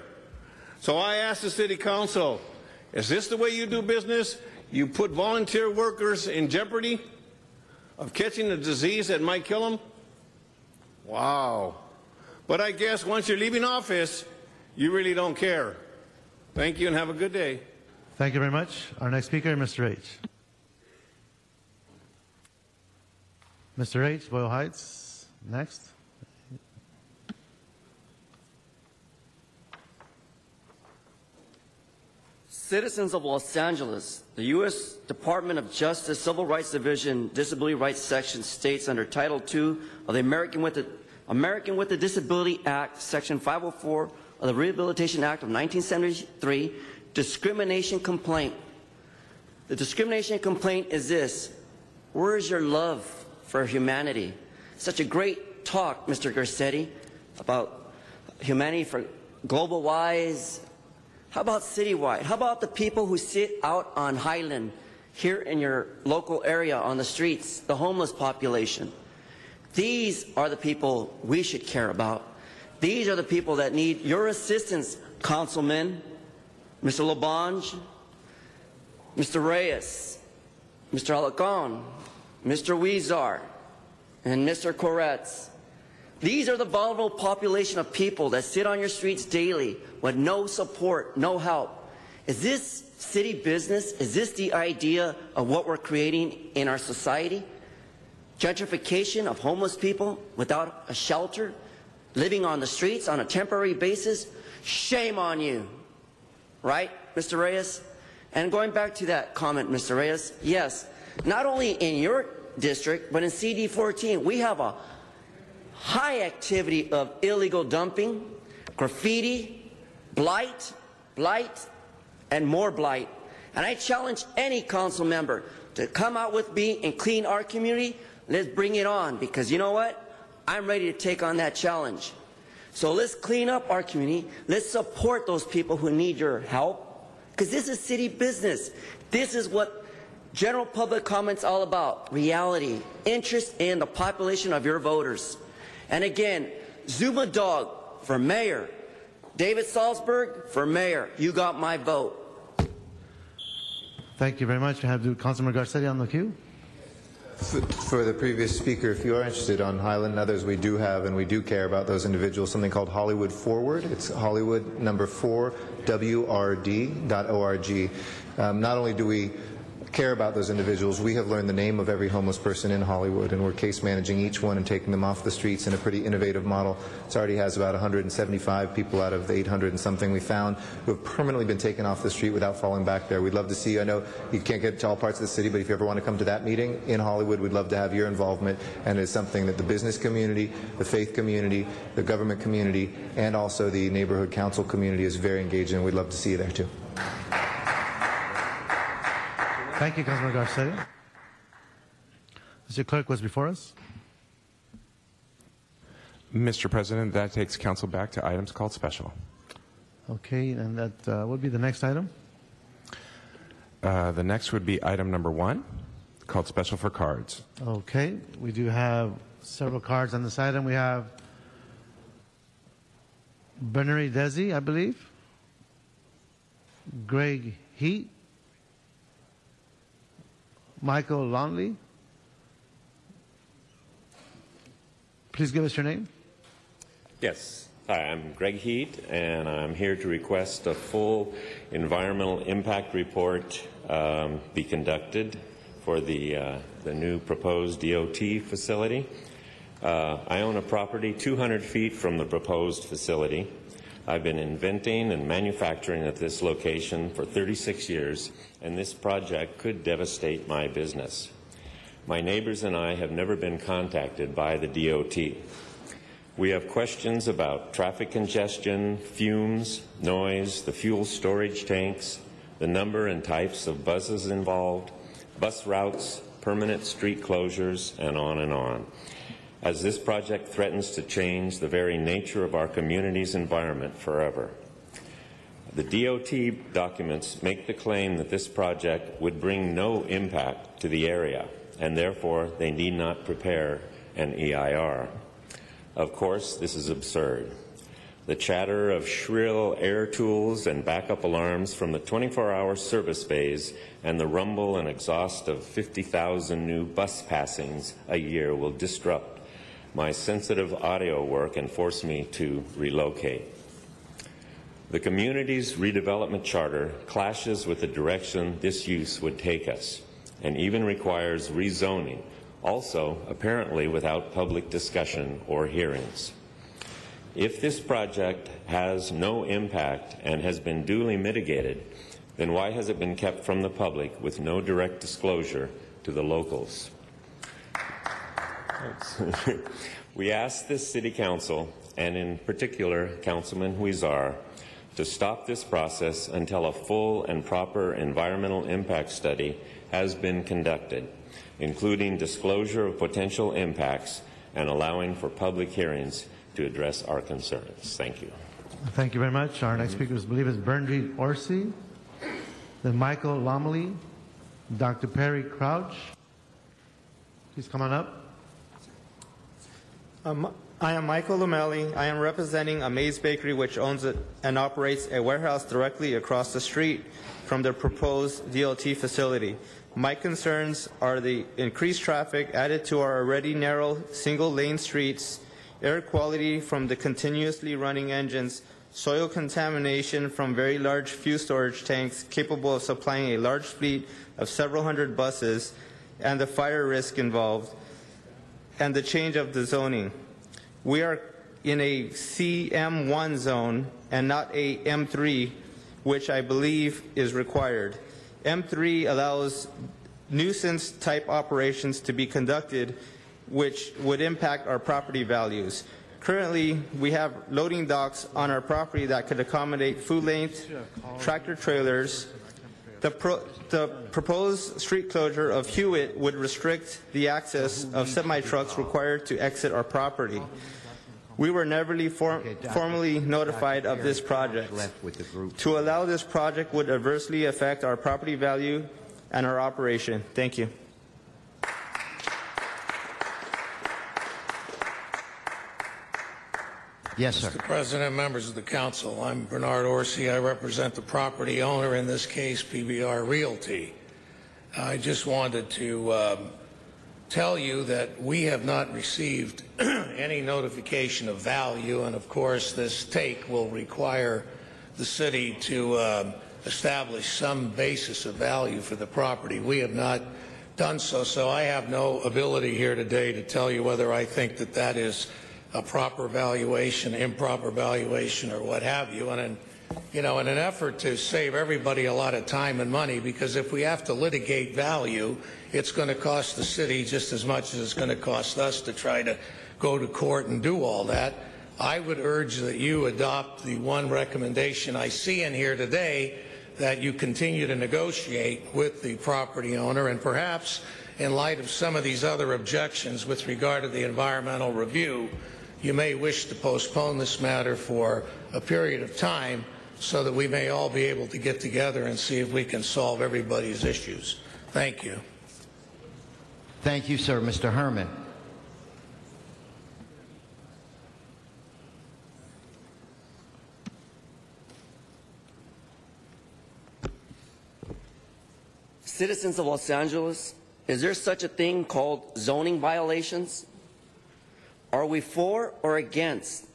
So I asked the city council, is this the way you do business? You put volunteer workers in jeopardy of catching a disease that might kill them? Wow. But I guess once you're leaving office, you really don't care. Thank you and have a good day. Thank you very much. Our next speaker, Mr. H. Mr. H, Boyle Heights, next. Citizens of Los Angeles, the U.S. Department of Justice Civil Rights Division Disability Rights Section states under Title II of the American with a Disability Act, Section 504 of the Rehabilitation Act of 1973, discrimination complaint. The discrimination complaint is this: where is your love for humanity? Such a great talk, Mr. Garcetti, about humanity for global-wise. How about citywide? How about the people who sit out on Highland here in your local area on the streets, the homeless population. These are the people we should care about. These are the people that need your assistance, Councilman, Mr. Labange, Mr. Reyes, Mr. Alarcon, Mr. Huizar, and Mr. Koretz. These are the vulnerable population of people that sit on your streets daily with no support, no help. Is this city business? Is this the idea of what we're creating in our society? Gentrification of homeless people without a shelter, living on the streets on a temporary basis? Shame on you. Right, Mr. Reyes? And going back to that comment, Mr. Reyes, yes, not only in your district, but in CD14, we have a high activity of illegal dumping, graffiti, blight, and more blight. And I challenge any council member to come out with me and clean our community. Let's bring it on, because you know what? I'm ready to take on that challenge. So let's clean up our community. Let's support those people who need your help, because this is city business. This is what general public comment's all about. Reality, interest in the population of your voters. And again, Zuma Dog for mayor. David Salzberg for mayor. You got my vote. Thank you very much. We have Councilman Garcetti on the queue. For the previous speaker, if you are interested on Highland and others, we do have and we do care about those individuals, something called Hollywood Forward. It's Hollywood number 4 WRD.org. Not only do we care about those individuals, we have learned the name of every homeless person in Hollywood, and we're case managing each one and taking them off the streets in a pretty innovative model. It already has about 175 people out of the 800 and something we found who have permanently been taken off the street without falling back there. We'd love to see you. I know you can't get to all parts of the city, but if you ever want to come to that meeting in Hollywood, we'd love to have your involvement, and it's something that the business community, the faith community, the government community, and also the neighborhood council community is very engaged in. We'd love to see you there too. Thank you, Councilman Garcetti. Mr. Clerk, what's before us? Mr. President, that takes council back to items called special. Okay, and that would be the next item? The next would be item number 1, called special for cards. Okay, we do have several cards on this item. We have Bernard Desi, I believe, Greg Heat, Michael Longley. Please give us your name. Yes. Hi, I'm Greg Heat, and I'm here to request a full environmental impact report be conducted for the new proposed DOT facility. I own a property 200 feet from the proposed facility. I've been inventing and manufacturing at this location for 36 years, and this project could devastate my business. My neighbors and I have never been contacted by the DOT. We have questions about traffic congestion, fumes, noise, the fuel storage tanks, the number and types of buses involved, bus routes, permanent street closures, and on and on, as this project threatens to change the very nature of our community's environment forever. The DOT documents make the claim that this project would bring no impact to the area, and therefore they need not prepare an EIR. Of course, this is absurd. The chatter of shrill air tools and backup alarms from the 24-hour service bays and the rumble and exhaust of 50,000 new bus passings a year will disrupt my sensitive audio work and force me to relocate. The community's redevelopment charter clashes with the direction this use would take us, and even requires rezoning, also apparently without public discussion or hearings. If this project has no impact and has been duly mitigated, then why has it been kept from the public with no direct disclosure to the locals? We ask this City Council, and in particular Councilman Huizar, to stop this process until a full and proper environmental impact study has been conducted, including disclosure of potential impacts and allowing for public hearings to address our concerns. Thank you. Thank you very much. Our next speaker, I believe, is Bernard Orsi, then Michael Longley, Dr. Perry Crouch, please come on up. I am Michael Lumelli. I am representing Amaze Bakery, which owns and operates a warehouse directly across the street from the proposed DLT facility. My concerns are the increased traffic added to our already narrow single-lane streets, air quality from the continuously running engines, soil contamination from very large fuel storage tanks capable of supplying a large fleet of several hundred buses, and the fire risk involved, and the change of the zoning. We are in a CM1 zone and not a M3, which I believe is required. M3 allows nuisance-type operations to be conducted, which would impact our property values. Currently, we have loading docks on our property that could accommodate food-length tractor trailers. The proposed street closure of Hewitt would restrict the access of semi-trucks required to exit our property. We were never formally notified of this project. To allow this project would adversely affect our property value and our operation. Thank you. Yes, sir. Mr. President, members of the council, I'm Bernard Orsi. I represent the property owner, in this case, PBR Realty. I just wanted to tell you that we have not received any notification of value, and of course this take will require the city to establish some basis of value for the property. We have not done so, so I have no ability here today to tell you whether I think that that is a proper valuation, improper valuation, or what have you. And in an effort to save everybody a lot of time and money, because if we have to litigate value, it's going to cost the city just as much as it's going to cost us to try to go to court and do all that. I would urge that you adopt the one recommendation I see in here today, that you continue to negotiate with the property owner, and perhaps in light of some of these other objections with regard to the environmental review, you may wish to postpone this matter for a period of time so that we may all be able to get together and see if we can solve everybody's issues. Thank you. Thank you, sir. Mr. Herman. Citizens of Los Angeles, is there such a thing called zoning violations? Are we for or against?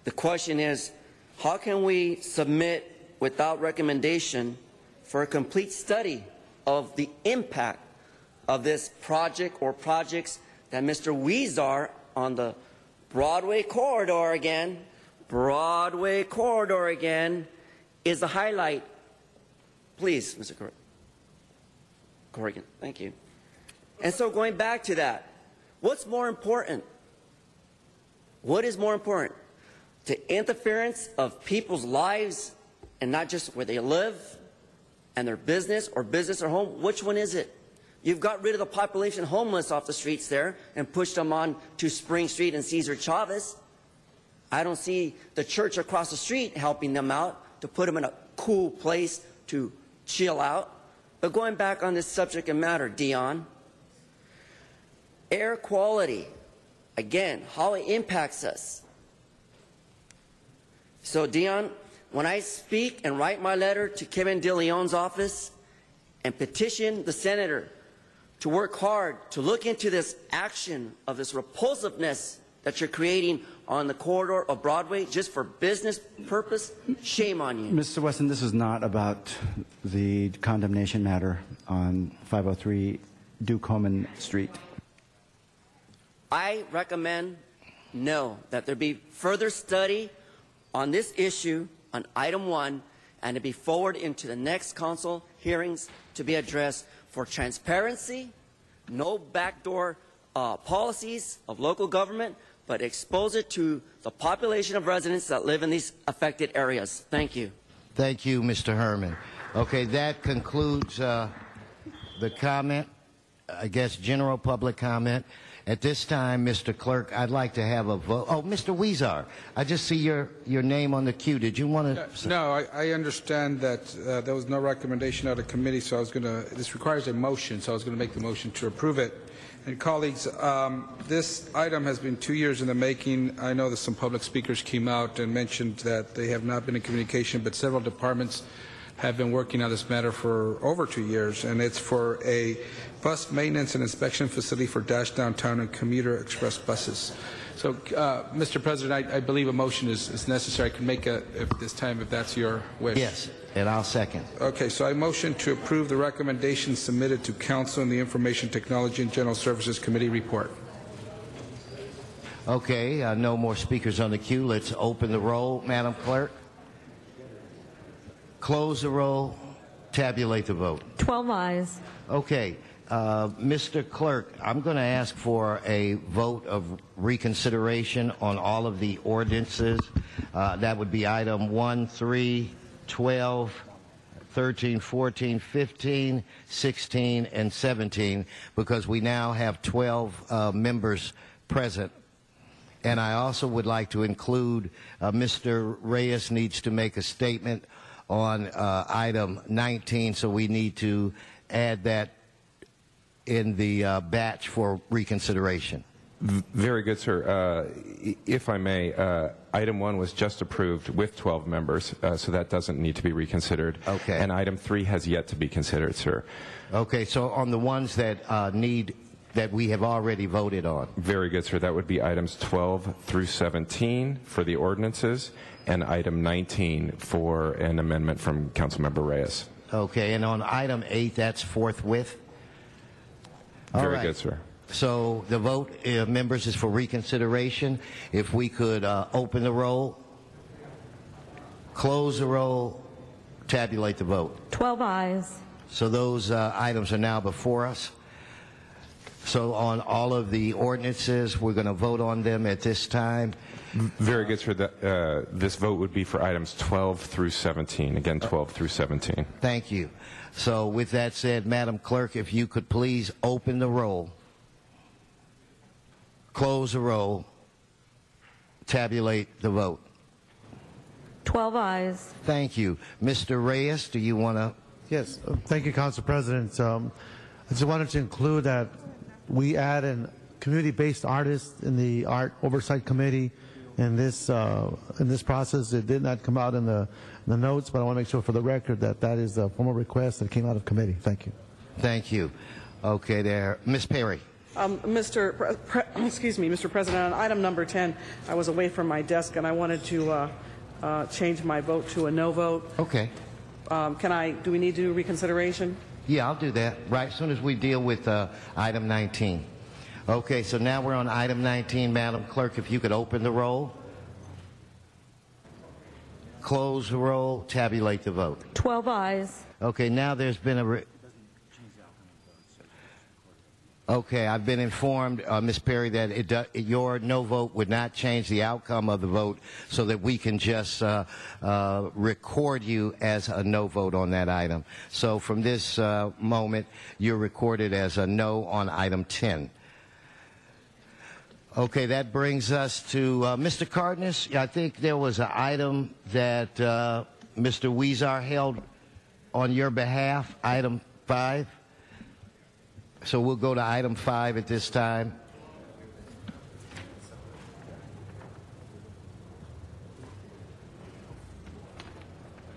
The question is, how can we submit without recommendation for a complete study of the impact of this project or projects that Mr. Weezar on the Broadway corridor again is the highlight? Please, Mr. Corrigan, thank you. And so going back to that, what's more important? What is more important? The interference of people's lives and not just where they live and their business or home? Which one is it? You've got rid of the population homeless off the streets there and pushed them on to Spring Street and Cesar Chavez. I don't see the church across the street helping them out to put them in a cool place to chill out. But going back on this subject and matter, Dion, air quality, again, how it impacts us. So, Dion, when I speak and write my letter to Kevin DeLeon's office and petition the senator to work hard to look into this action of this repulsiveness that you're creating on the corridor of Broadway just for business purpose, shame on you. Mr. Weston, this is not about the condemnation matter on 503 Ducoman Street. I recommend that there be further study on this issue on item 1 and to be forwarded into the next council hearings to be addressed for transparency, no backdoor policies of local government, but expose it to the population of residents that live in these affected areas. Thank you. Thank you, Mr. Herman. Okay, that concludes the comment, I guess, general public comment. At this time, Mr. Clerk, I'd like to have a vote. Oh, Mr. Weezer, I just see your name on the queue. Did you want to? No, I understand that there was no recommendation out of committee, so I was going to, this requires a motion, so I was going to make the motion to approve it. And colleagues, this item has been 2 years in the making. I know that some public speakers came out and mentioned that they have not been in communication, but several departments have been working on this matter for over 2 years, and it's for a bus maintenance and inspection facility for Dash Downtown and commuter express buses. So, Mr. President, I believe a motion is necessary. I can make it at this time if that's your wish. Yes, and I'll second. Okay, so I motion to approve the recommendations submitted to Council in the Information Technology and General Services Committee report. Okay, no more speakers on the queue. Let's open the roll, Madam Clerk. Close the roll. Tabulate the vote. 12 ayes. Okay. Mr. Clerk, I'm going to ask for a vote of reconsideration on all of the ordinances. That would be item 1, 3, 12, 13, 14, 15, 16, and 17, because we now have 12 members present. And I also would like to include Mr. Reyes needs to make a statement on item 19, so we need to add that in the batch for reconsideration. Very good, sir. If I may, item 1 was just approved with 12 members, so that doesn't need to be reconsidered. Okay. And item 3 has yet to be considered, sir. Okay, so on the ones that that we have already voted on. Very good, sir. That would be items 12 through 17 for the ordinances, and item 19 for an amendment from Councilmember Reyes. Okay, and on item 8, that's forthwith? Very good, sir. So the vote, members, is for reconsideration. If we could open the roll, close the roll, tabulate the vote. 12 ayes. So those items are now before us. So on all of the ordinances, we're going to vote on them at this time. Very good, sir. This vote would be for items 12 through 17. Again, 12 through 17. Thank you. So with that said, Madam Clerk, if you could please open the roll, close the roll, tabulate the vote. 12 ayes. Thank you. Mr. Reyes, do you want to? Yes. Thank you, Council President. I just wanted to include that we add a community-based artist in the Art Oversight Committee in this process. It did not come out in the notes, but I want to make sure for the record that that is a formal request that came out of committee. Thank you. Thank you. Okay, there. Ms. Perry. Mr. President, on item number 10, I was away from my desk and I wanted to change my vote to a no vote. Okay. Do we need to do reconsideration? Yeah, I'll do that right as soon as we deal with item 19. Okay, so now we're on item 19. Madam Clerk, if you could open the roll, close the roll, tabulate the vote. 12 ayes. Okay, now there's been a... Okay, I've been informed, Ms. Perry, that your no vote would not change the outcome of the vote, so that we can just record you as a no vote on that item. So from this moment, you're recorded as a no on item 10. Okay, that brings us to Mr. Cardenas. I think there was an item that Mr. Weezer held on your behalf, item 5. So we'll go to item 5 at this time.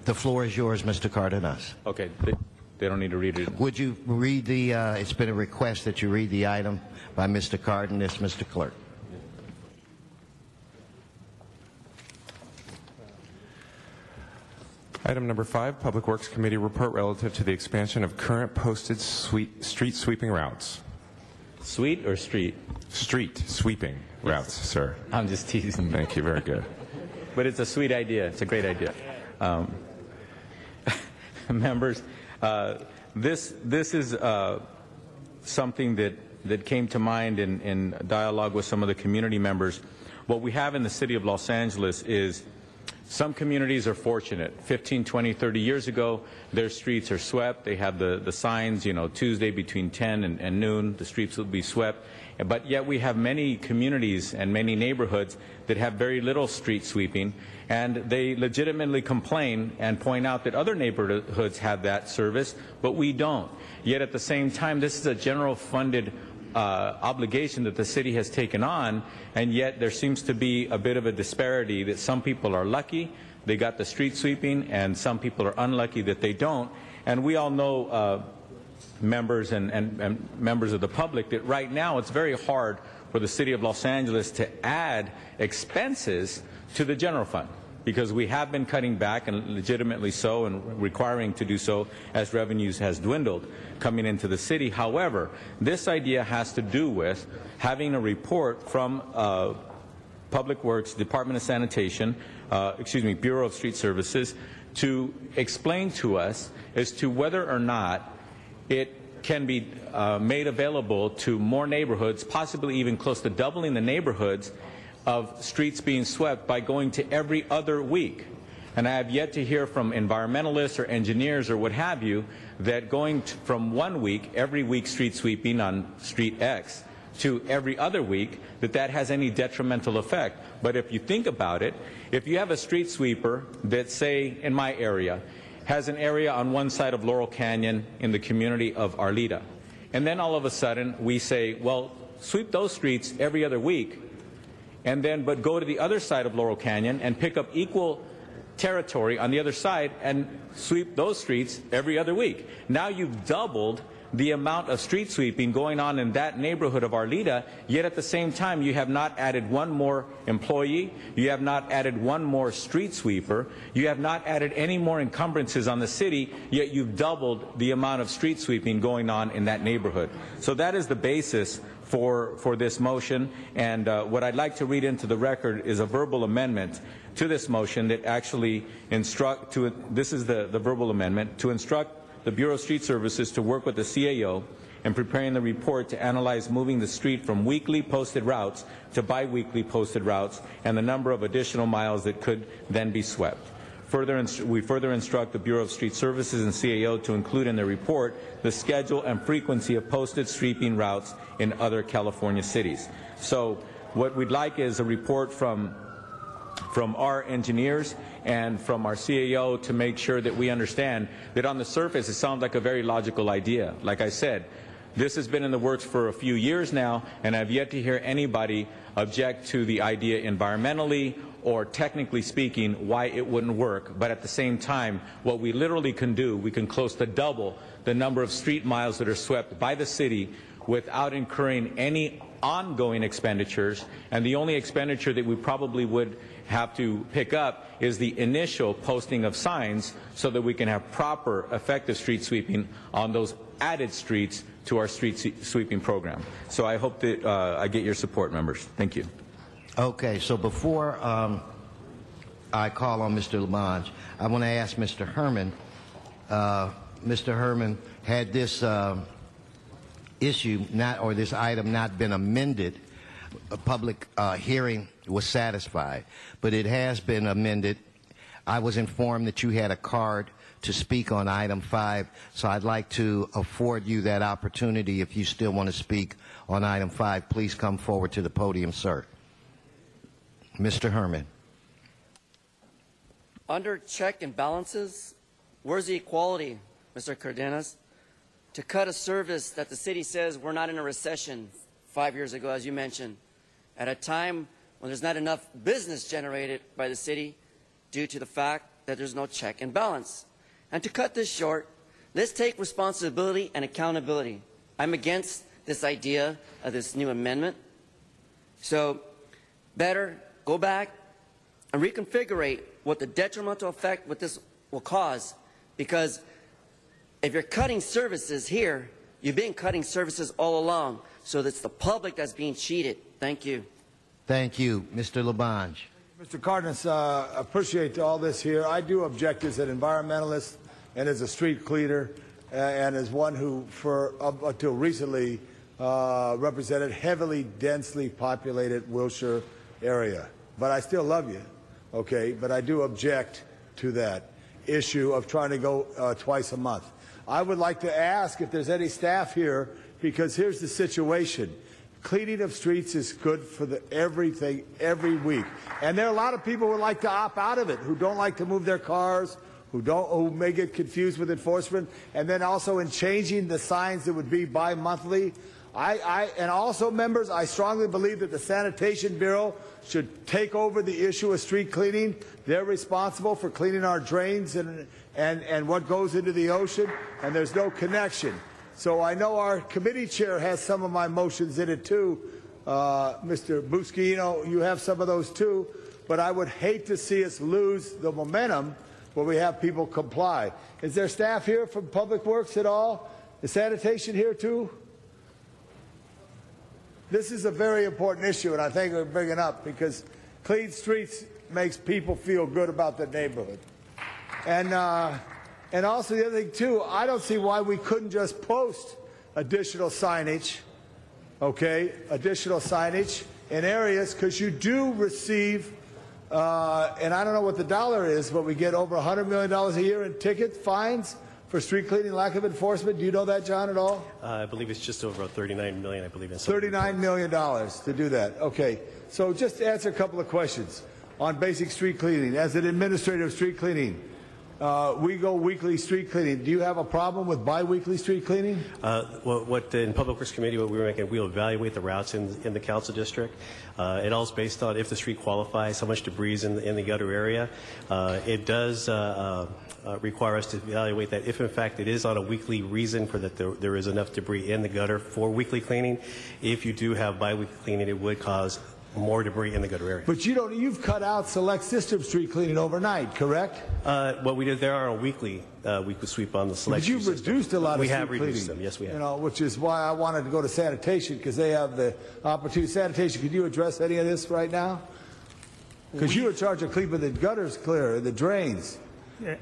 The floor is yours, Mr. Cardenas. Okay, they don't need to read it. Would you read the, it's been a request that you read the item by Mr. Cardenas, Mr. Clerk. Item number 5, Public Works Committee report relative to the expansion of current posted street sweeping routes. Sweet or street? Street sweeping routes, sir. I'm just teasing. Thank you, very good. But it's a sweet idea. It's a great idea. Members, this is something that came to mind in dialogue with some of the community members. What we have in the city of Los Angeles is Some communities are fortunate. 15, 20, 30 years ago, their streets are swept. They have the signs, you know, Tuesday between 10 and noon, the streets will be swept. But yet we have many communities and many neighborhoods that have very little street sweeping, and they legitimately complain and point out that other neighborhoods have that service, but we don't. Yet at the same time, this is a general funded obligation that the city has taken on, and yet there seems to be a bit of a disparity that some people are lucky, they got the street sweeping, and some people are unlucky that they don't. And we all know, members and members of the public, that right now it's very hard for the city of Los Angeles to add expenses to the general fund, because we have been cutting back, and legitimately so, and requiring to do so as revenues has dwindled coming into the city. However, this idea has to do with having a report from Public Works, Department of Sanitation, Bureau of Street Services, to explain to us as to whether or not it can be made available to more neighborhoods, possibly even close to doubling the neighborhoods of streets being swept by going to every other week. And I have yet to hear from environmentalists or engineers or what have you that going from 1 week, every week street sweeping on Street X, to every other week, that has any detrimental effect. But if you think about it, if you have a street sweeper that, say, in my area, has an area on one side of Laurel Canyon in the community of Arleta, and then all of a sudden we say, well, sweep those streets every other week, and then but go to the other side of Laurel Canyon and pick up equal territory on the other side and sweep those streets every other week. Now you've doubled the amount of street sweeping going on in that neighborhood of Arleta, yet at the same time you have not added one more employee, you have not added one more street sweeper, you have not added any more encumbrances on the city, yet you've doubled the amount of street sweeping going on in that neighborhood. So that is the basis for this motion, and what I'd like to read into the record is a verbal amendment to this motion that actually this is the verbal amendment, to instruct the Bureau of Street Services to work with the CAO in preparing the report to analyze moving the street from weekly posted routes to bi-weekly posted routes and the number of additional miles that could then be swept. We further instruct the Bureau of Street Services and CAO to include in their report the schedule and frequency of posted sweeping routes in other California cities. So what we'd like is a report from our engineers and from our CAO to make sure that we understand that on the surface it sounds like a very logical idea. Like I said, this has been in the works for a few years now, and I've yet to hear anybody object to the idea environmentally or technically speaking why it wouldn't work. But at the same time, what we literally can do, we can close to double the number of street miles that are swept by the city without incurring any ongoing expenditures, and the only expenditure that we probably would have to pick up is the initial posting of signs so that we can have proper, effective street sweeping on those added streets to our street sweeping program. So I hope that I get your support, members. Thank you. Okay, so before I call on Mr. Labange, I want to ask Mr. Herman. Mr. Herman, had this issue or this item not been amended, a public hearing was satisfied, but it has been amended. I was informed that you had a card to speak on item 5, so I'd like to afford you that opportunity. If you still want to speak on item 5, please come forward to the podium, sir. Mr. Herman. Under check and balances, where's the equality, Mr. Cardenas? To cut a service that the city says we're not in a recession 5 years ago, as you mentioned, at a time when there's not enough business generated by the city due to the fact that there's no check and balance. And to cut this short, let's take responsibility and accountability. I'm against this idea of this new amendment. So better go back and reconfigure what the detrimental effect what this will cause, because if you're cutting services here, you've been cutting services all along, so that's the public that's being cheated. Thank you. Thank you. Mr. Labange. Mr. Cardenas, appreciate all this here. I do object as an environmentalist and as a street cleaner and as one who, up until recently, represented heavily, densely populated Wilshire area. But I still love you. okay? But I do object to that issue of trying to go twice a month. I would like to ask if there's any staff here, because here's the situation. Cleaning of streets is good for everything every week. And there are a lot of people who would like to opt out of it, who don't like to move their cars, who may get confused with enforcement. And then also in changing the signs that would be bi-monthly. And also, members, I strongly believe that the Sanitation Bureau should take over the issue of street cleaning. They're responsible for cleaning our drains and what goes into the ocean, and there's no connection. So I know our committee chair has some of my motions in it too. Mr. Busquino, you have some of those too. But I would hate to see us lose the momentum where we have people comply. Is there staff here from Public Works at all? Is sanitation here too? This is a very important issue, and I think we're bringing it up because clean streets makes people feel good about the neighborhood. And also the other thing too, I don't see why we couldn't just post additional signage, okay, additional signage in areas, because you do receive, and I don't know what the dollar is, but we get over $100 million a year in ticket fines for street cleaning, lack of enforcement. Do you know that, John, at all? I believe it's just over $39 million, I believe. $39 million to do that. Okay. So just answer a couple of questions on basic street cleaning. As an administrator of street cleaning, we go weekly street cleaning. Do you have a problem with bi-weekly street cleaning? What in Public Works Committee, what we'll evaluate the routes in the council district. It all is based on if the street qualifies, how much debris is in the gutter area. It does require us to evaluate that if in fact it is on a weekly reason for that there is enough debris in the gutter for weekly cleaning. If you do have bi-weekly cleaning, it would cause more debris in the gutter area. But you've cut out select system street cleaning overnight, correct? What we did there are a weekly sweep on the select. But you've reduced a lot of street cleaning. We have reduced them, yes we have. You know, which is why I wanted to go to sanitation, because they have the opportunity. Sanitation, could you address any of this right now? Because you're in charge of keeping the gutters clear, the drains.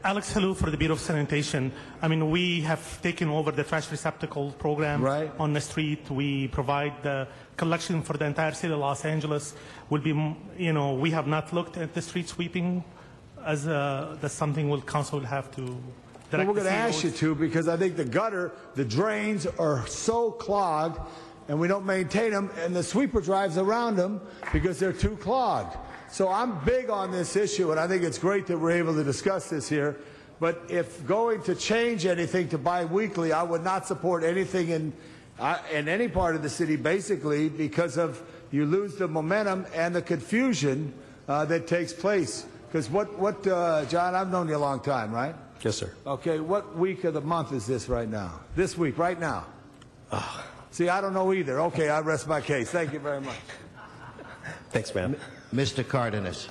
Alex Halou for the Bureau of Sanitation. I mean, we have taken over the trash receptacle program on the street. We provide the collection for the entire city of Los Angeles. We have not looked at the street sweeping as that's something council will have to direct. Well, we're going to ask you to, because I think the drains are so clogged, and we don't maintain them, and the sweeper drives around them because they're too clogged. So I'm big on this issue, and I think it's great that we're able to discuss this here. But if going to change anything to bi-weekly, I would not support anything in any part of the city, basically, because of you lose the momentum and the confusion that takes place. Because John, I've known you a long time, right? Yes, sir. Okay, what week of the month is this right now? This week, right now? See, I don't know either. Okay, I rest my case. Thank you very much. Thanks, ma'am. Mr. Cardenas.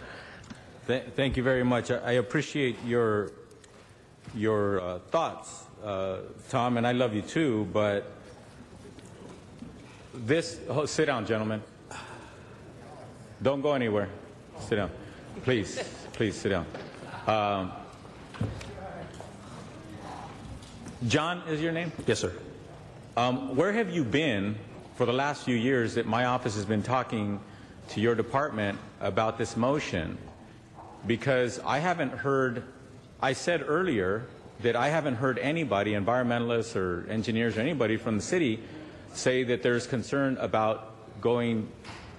Thank you very much. I appreciate your thoughts, Tom, and I love you too, but sit down, gentlemen. Don't go anywhere. Sit down. Please sit down. John is your name? Yes, sir. Where have you been for the last few years that my office has been talking to your department about this motion? Because I said earlier that I haven't heard anybody, environmentalists or engineers or anybody from the city, say that there's concern about going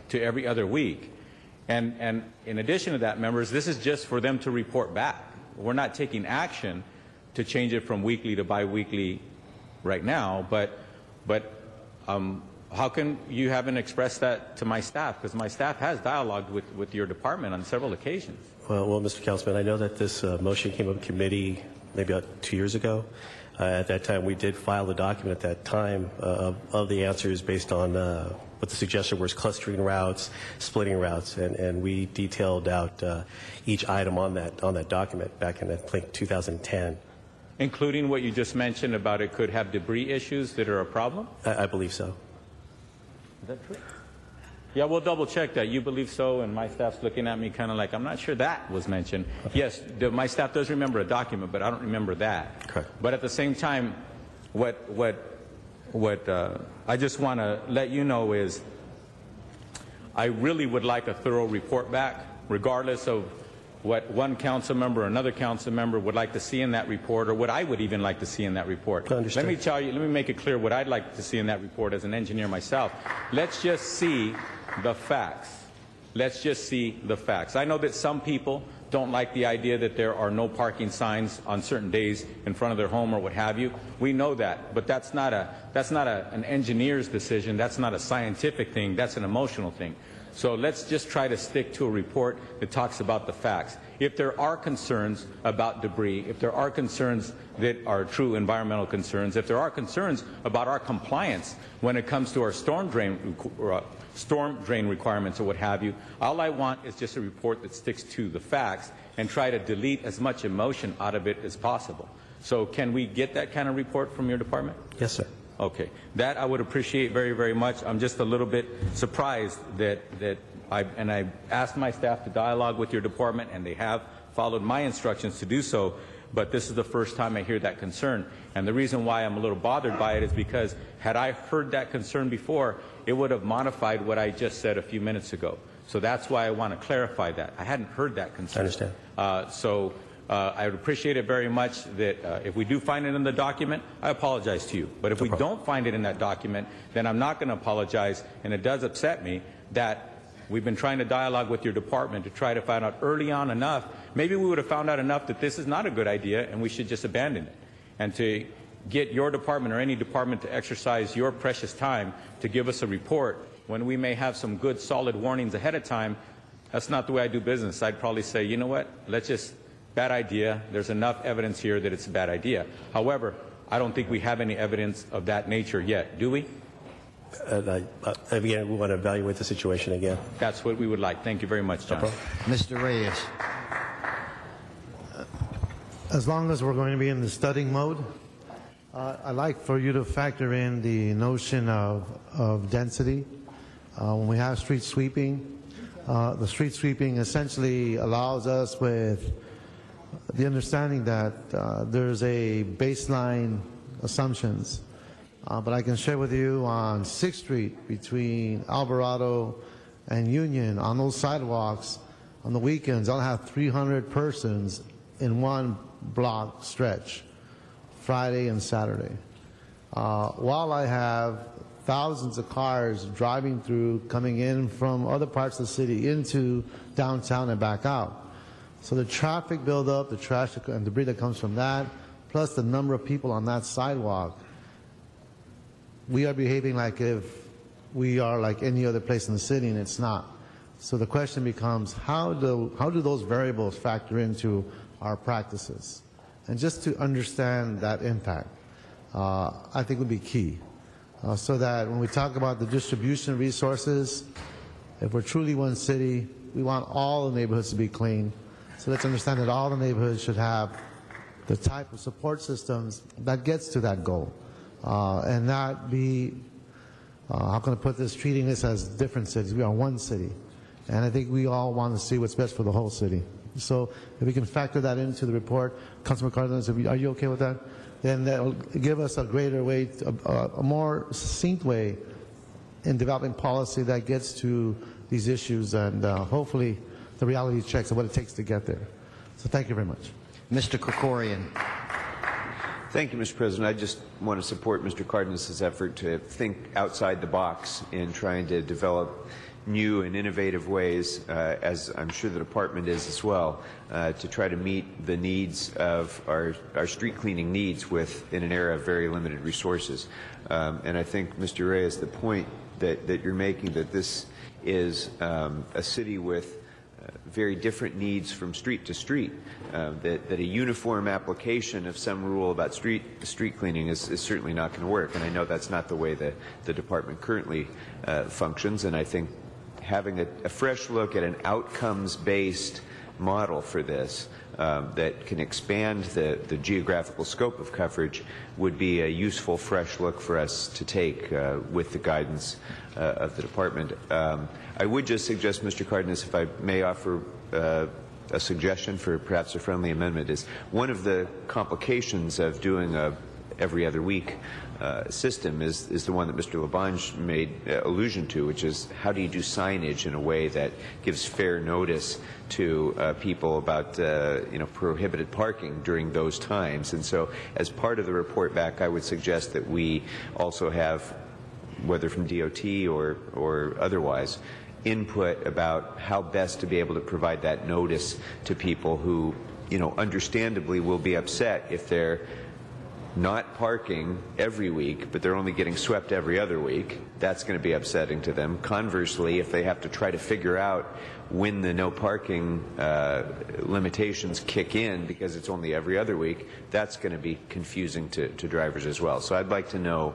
to every other week. And in addition to that, members, this is just for them to report back. We're not taking action to change it from weekly to bi-weekly right now, but how come you haven't expressed that to my staff? Because my staff has dialogued with your department on several occasions. Well, Mr. Councilman, I know that this motion came up in committee maybe about 2 years ago. At that time, we did file the document at that time of the answers based on what the suggestion was, clustering routes, splitting routes, and we detailed out each item on that document back in, I think, 2010. Including what you just mentioned about it could have debris issues that are a problem? I believe so. Is that true? Yeah, we'll double check that. You believe so, and my staff's looking at me kind of like, I'm not sure that was mentioned. Yes, my staff does remember a document, but I don't remember that. Correct. But at the same time, what I just want to let you know is I really would like a thorough report back, regardless of what one council member or another council member would like to see in that report, or what I would even like to see in that report. Let me tell you, let me make it clear what I'd like to see in that report as an engineer myself. Let's just see the facts. Let's just see the facts. I know that some people don't like the idea that there are no parking signs on certain days in front of their home or what have you. We know that, but that's not an engineer's decision. That's not a scientific thing. That's an emotional thing. So let's just try to stick to a report that talks about the facts. If there are concerns about debris, if there are concerns that are true environmental concerns, if there are concerns about our compliance when it comes to our storm drain requirements or what have you, all I want is just a report that sticks to the facts and try to delete as much emotion out of it as possible. So can we get that kind of report from your department? Yes, sir. Okay. That I would appreciate very, very much. I'm just a little bit surprised that I asked my staff to dialogue with your department, and they have followed my instructions to do so, but this is the first time I hear that concern. And the reason why I'm a little bothered by it is because had I heard that concern before, it would have modified what I just said a few minutes ago. So that's why I want to clarify that. I hadn't heard that concern. I understand. I would appreciate it very much that if we do find it in the document, I apologize to you. But if we don't find it in that document, then I'm not going to apologize. And it does upset me that we've been trying to dialogue with your department to try to find out early on enough. Maybe we would have found out enough that this is not a good idea and we should just abandon it. And to get your department or any department to exercise your precious time to give us a report when we may have some good solid warnings ahead of time, that's not the way I do business. I'd probably say, you know what, bad idea. There's enough evidence here that it's a bad idea. However, I don't think we have any evidence of that nature yet, do we? Again, we want to evaluate the situation again. That's what we would like. Thank you very much, John. Mr. Reyes. As long as we're going to be in the studying mode, I'd like for you to factor in the notion of density. When we have street sweeping, the street sweeping essentially allows us with the understanding that there's a baseline assumptions. But I can share with you on 6th Street between Alvarado and Union, on those sidewalks, on the weekends, I'll have 300 persons in one block stretch, Friday and Saturday. While I have thousands of cars driving through, coming in from other parts of the city into downtown and back out. So the traffic buildup, the trash and debris that comes from that, plus the number of people on that sidewalk, we are behaving like if we are like any other place in the city, and it's not. So the question becomes, how do those variables factor into our practices? And just to understand that impact, I think would be key. So that when we talk about the distribution of resources, if we're truly one city, we want all the neighborhoods to be clean. So let's understand that all the neighborhoods should have the type of support systems that gets to that goal. And not be, how can I put this, treating this as different cities. We are one city. And I think we all want to see what's best for the whole city. So if we can factor that into the report, Councilman Cardenas, are you okay with that? Then that will give us a greater way, a more succinct way in developing policy that gets to these issues and hopefully the reality checks of what it takes to get there. So thank you very much. Mr. Krikorian. Thank you, Mr. President. I just want to support Mr. Cardenas' effort to think outside the box in trying to develop new and innovative ways, as I'm sure the department is as well, to try to meet the needs of our street cleaning needs in an era of very limited resources. And I think, Mr. Reyes, the point that you're making, that this is a city with very different needs from street to street, that a uniform application of some rule about street cleaning is certainly not going to work. And I know that's not the way the department currently functions, and I think having a fresh look at an outcomes-based model for this that can expand the geographical scope of coverage would be a useful, fresh look for us to take with the guidance of the department. I would just suggest, Mr. Cardenas, if I may offer a suggestion for perhaps a friendly amendment, is one of the complications of doing every other week system is the one that Mr. Labange made allusion to, which is how do you do signage in a way that gives fair notice to people about prohibited parking during those times. And so as part of the report back, I would suggest that we also have, whether from DOT or otherwise, input about how best to be able to provide that notice to people who, understandably will be upset if they're not parking every week, but they're only getting swept every other week. That's going to be upsetting to them. Conversely, if they have to try to figure out when the no parking limitations kick in because it's only every other week, that's going to be confusing to drivers as well. So I'd like to know,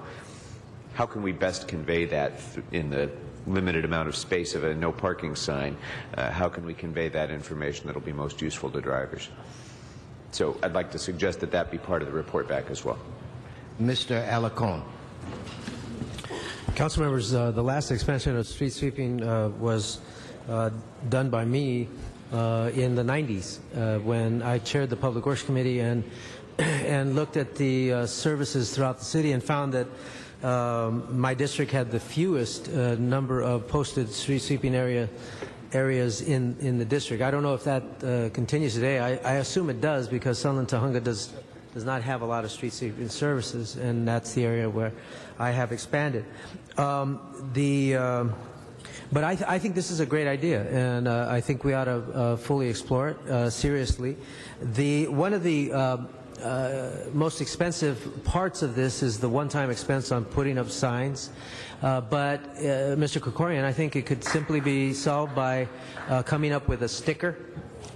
how can we best convey that in the limited amount of space of a no parking sign? How can we convey that information that will be most useful to drivers? So I'd like to suggest that that be part of the report back as well. Mr. Alarcon. Council members, the last expansion of street sweeping was done by me in the 90s when I chaired the Public Works Committee and looked at the services throughout the city and found that my district had the fewest number of posted street sweeping areas in the district. I don't know if that continues today. I assume it does because Sunland Tujunga does not have a lot of street sweeping services, and that's the area where I have expanded. But I think this is a great idea, and I think we ought to fully explore it seriously. One of the most expensive parts of this is the one-time expense on putting up signs. But Mr. Krikorian, I think it could simply be solved by coming up with a sticker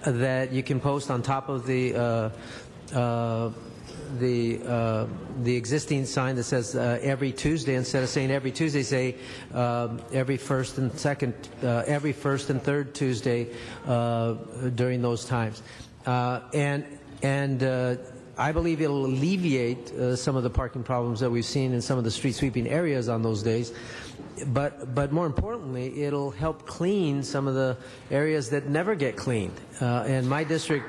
that you can post on top of the existing sign that says every Tuesday. Instead of saying every Tuesday, say every first and third Tuesday during those times. I believe it'll alleviate some of the parking problems that we've seen in some of the street sweeping areas on those days. But more importantly, it'll help clean some of the areas that never get cleaned. And my district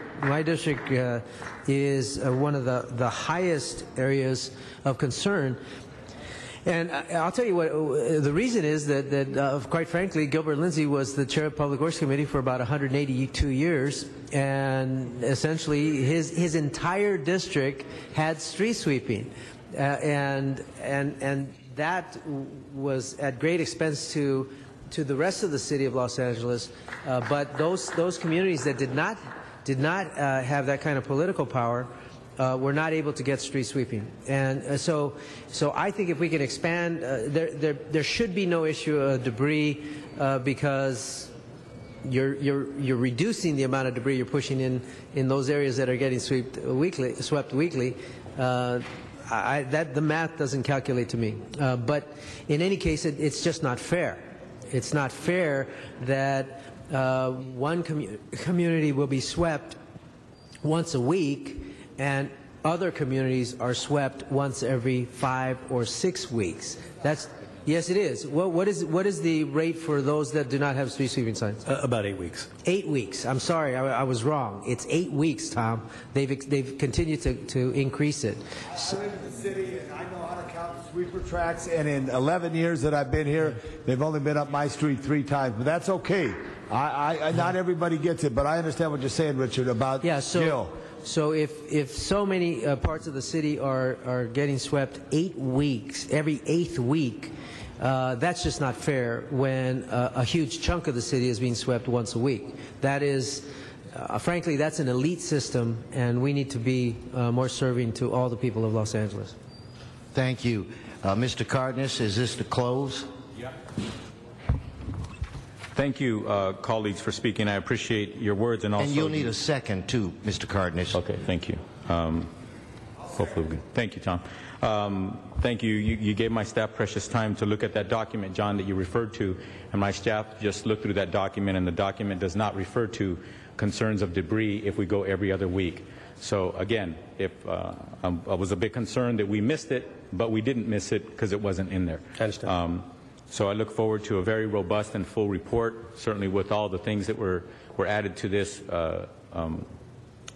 is one of the highest areas of concern. And I'll tell you what, the reason is that quite frankly, Gilbert Lindsay was the chair of the Public Works Committee for about 182 years, and essentially his entire district had street sweeping. And that was at great expense to the rest of the city of Los Angeles. But those communities that did not have that kind of political power were not able to get street sweeping. And so I think if we can expand, there should be no issue of debris because you're reducing the amount of debris you're pushing in those areas that are getting swept weekly. The math doesn't calculate to me. But in any case, it's just not fair. It's not fair that one community will be swept once a week and other communities are swept once every 5 or 6 weeks. Yes, it is. What is the rate for those that do not have street sweeping signs? About 8 weeks. 8 weeks. I'm sorry, I was wrong. It's 8 weeks, Tom. They've continued to increase it. I live in the city, and I know how to count sweeper tracks. And in 11 years that I've been here, they've only been up my street 3 times. But that's okay. Not everybody gets it, but I understand what you're saying, Richard, about Gil. So if so many parts of the city are getting swept 8 weeks, every 8th week, that's just not fair when a huge chunk of the city is being swept once a week. That is, frankly, that's an elite system, and we need to be more serving to all the people of Los Angeles. Thank you. Mr. Cardenas, is this to close? Yeah. Thank you, colleagues, for speaking. I appreciate your words, and also. And you'll need a second too, Mr. Cardenas. Okay, thank you. Hopefully, we can. Thank you, Tom. Thank you. You gave my staff precious time to look at that document, John, that you referred to, and my staff just looked through that document, and the document does not refer to concerns of debris if we go every other week. So again, if I was a bit concerned that we missed it, but we didn't miss it because it wasn't in there. I understand. So I look forward to a very robust and full report, certainly with all the things that were added to this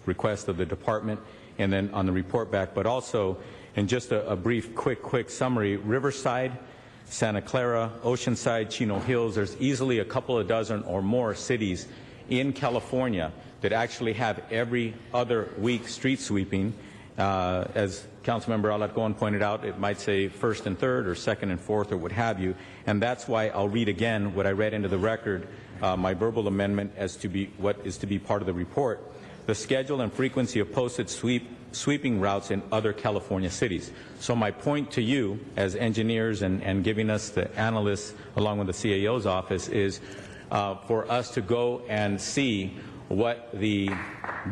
request of the department, and then on the report back. But also, And just a brief, quick summary, Riverside, Santa Clara, Oceanside, Chino Hills, there's easily a couple of dozen or more cities in California that actually have every other week street sweeping. As Councilmember Alarcon pointed out, it might say first and third or second and fourth or what have you. And that's why I'll read again what I read into the record, my verbal amendment as to be what is to be part of the report. The schedule and frequency of posted sweeping routes in other California cities. So my point to you as engineers and giving us the analysts along with the CAO's office is for us to go and see what the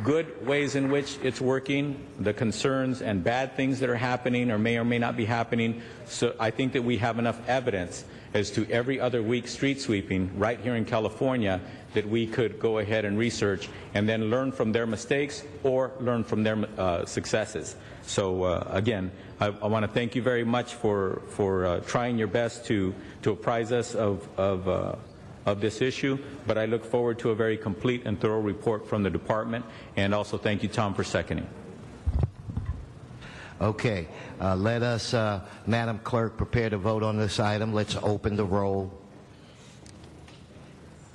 good ways in which it's working, the concerns and bad things that are happening or may not be happening. So I think that we have enough evidence as to every other week street sweeping right here in California that we could go ahead and research and then learn from their mistakes or learn from their successes. So again, I want to thank you very much for trying your best to apprise us of this issue, but I look forward to a very complete and thorough report from the department, and also thank you, Tom, for seconding. Okay, let us, Madam Clerk, prepare to vote on this item. Let's open the roll,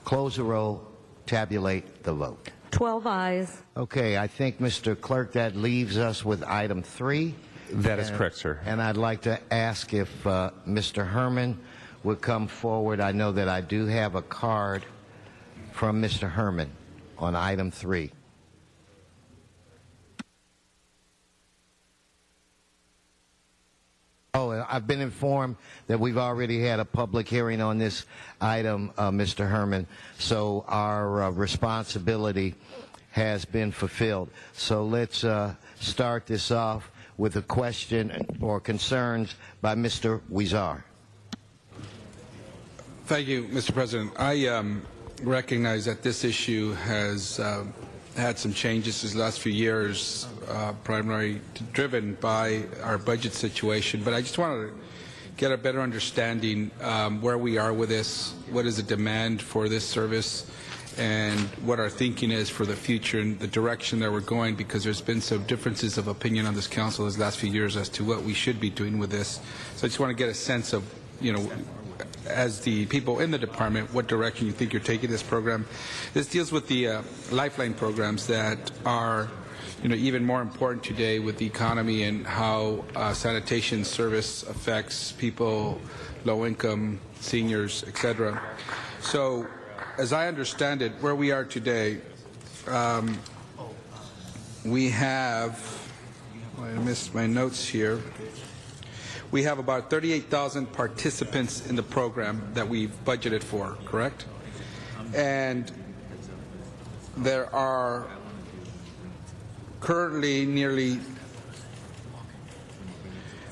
close the roll, tabulate the vote. 12 ayes. Okay, I think, Mr. Clerk, that leaves us with item 3. That is correct, sir. And I'd like to ask if Mr. Herman would come forward. I know that I do have a card from Mr. Herman on item 3. Oh, I've been informed that we've already had a public hearing on this item, Mr. Herman, so our responsibility has been fulfilled. So let's start this off with a question or concerns by Mr. Huizar. Thank you, Mr. President. I recognize that this issue has had some changes these last few years, primarily driven by our budget situation. But I just wanted to get a better understanding where we are with this, what is the demand for this service, and what our thinking is for the future and the direction that we're going, because there's been some differences of opinion on this council these last few years as to what we should be doing with this. So I just want to get a sense of, you know, as the people in the department, what direction you think you're taking this program. This deals with the Lifeline programs that are, you know, even more important today with the economy and how sanitation service affects people, low income, seniors, etc. So, as I understand it, where we are today, we have, I missed my notes here. We have about 38,000 participants in the program that we've budgeted for, correct? And there are currently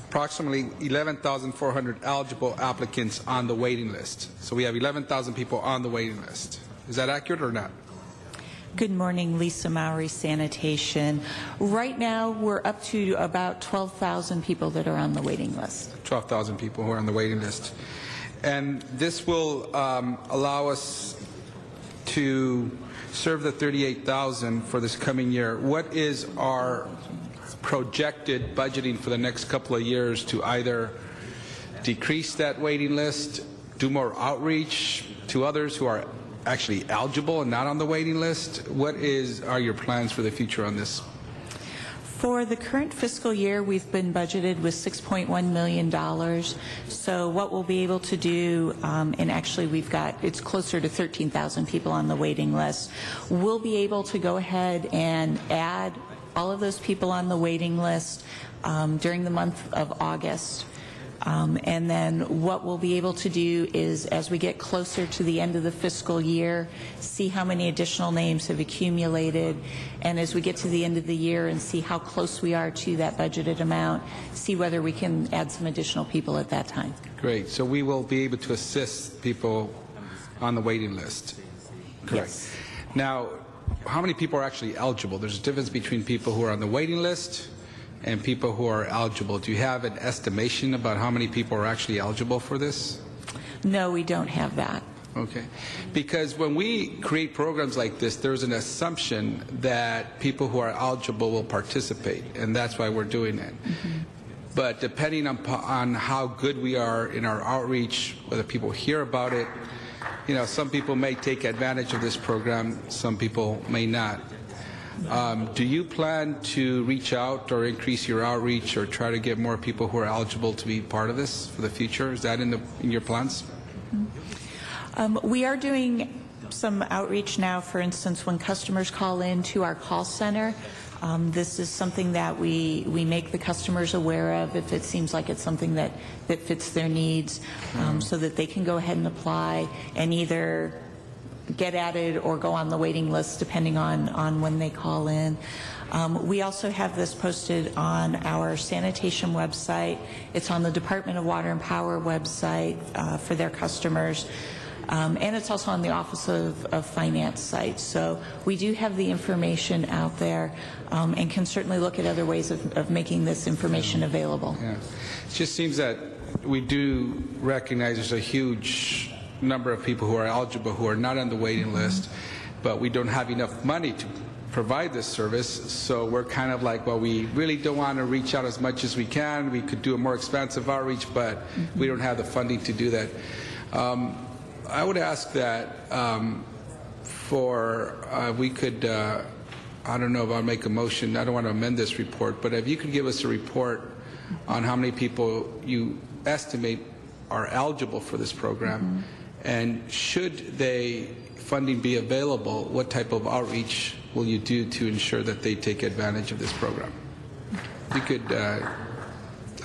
approximately 11,400 eligible applicants on the waiting list. So we have 11,000 people on the waiting list. Is that accurate or not? Good morning, Lisa Mowry, Sanitation. Right now, we're up to about 12,000 people that are on the waiting list. 12,000 people who are on the waiting list. And this will allow us to serve the 38,000 for this coming year. What is our projected budgeting for the next couple of years to either decrease that waiting list, do more outreach to others who are actually eligible and not on the waiting list? What are your plans for the future on this? For the current fiscal year, we've been budgeted with $6.1 million. So what we'll be able to do, and actually it's closer to 13,000 people on the waiting list, we'll be able to go ahead and add all of those people on the waiting list during the month of August. And then what we'll be able to do is, as we get closer to the end of the fiscal year, see how many additional names have accumulated, and as we get to the end of the year and see how close we are to that budgeted amount, see whether we can add some additional people at that time. Great. So we will be able to assist people on the waiting list. Correct. Yes. Now, how many people are actually eligible? There's a difference between people who are on the waiting list and people who are eligible. Do you have an estimation about how many people are actually eligible for this? No, we don't have that. Okay. Because when we create programs like this, there's an assumption that people who are eligible will participate, and that's why we're doing it. But depending on how good we are in our outreach, whether people hear about it, some people may take advantage of this program, some people may not. Do you plan to reach out or increase your outreach or try to get more people who are eligible to be part of this for the future? Is that in your plans? We are doing some outreach now. For instance, when customers call in to our call center, this is something that we make the customers aware of if it seems like it's something that fits their needs, so that they can go ahead and apply and either get at it or go on the waiting list depending on when they call in. We also have this posted on our sanitation website. It's on the Department of Water and Power website for their customers. And it's also on the Office of Finance site. So we do have the information out there, and can certainly look at other ways of making this information available. Yeah. It just seems that we do recognize there's a huge number of people who are eligible who are not on the waiting list, but we don't have enough money to provide this service, so we're kind of like, well, we really don't want to reach out as much as we can. We could do a more expansive outreach, but we don't have the funding to do that. I would ask that we could, I don't know if I'll make a motion, I don't want to amend this report, but if you could give us a report on how many people you estimate are eligible for this program, and should funding be available, what type of outreach will you do to ensure that they take advantage of this program? You could, I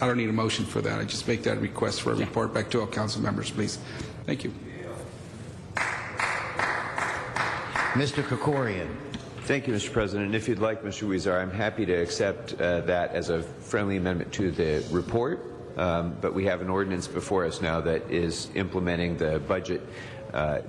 don't need a motion for that, I just make that request for a report back to all council members, please. Thank you. Mr. Krikorian. Thank you, Mr. President. And if you'd like, Mr. Huizar, I'm happy to accept that as a friendly amendment to the report. But we have an ordinance before us now that is implementing the budget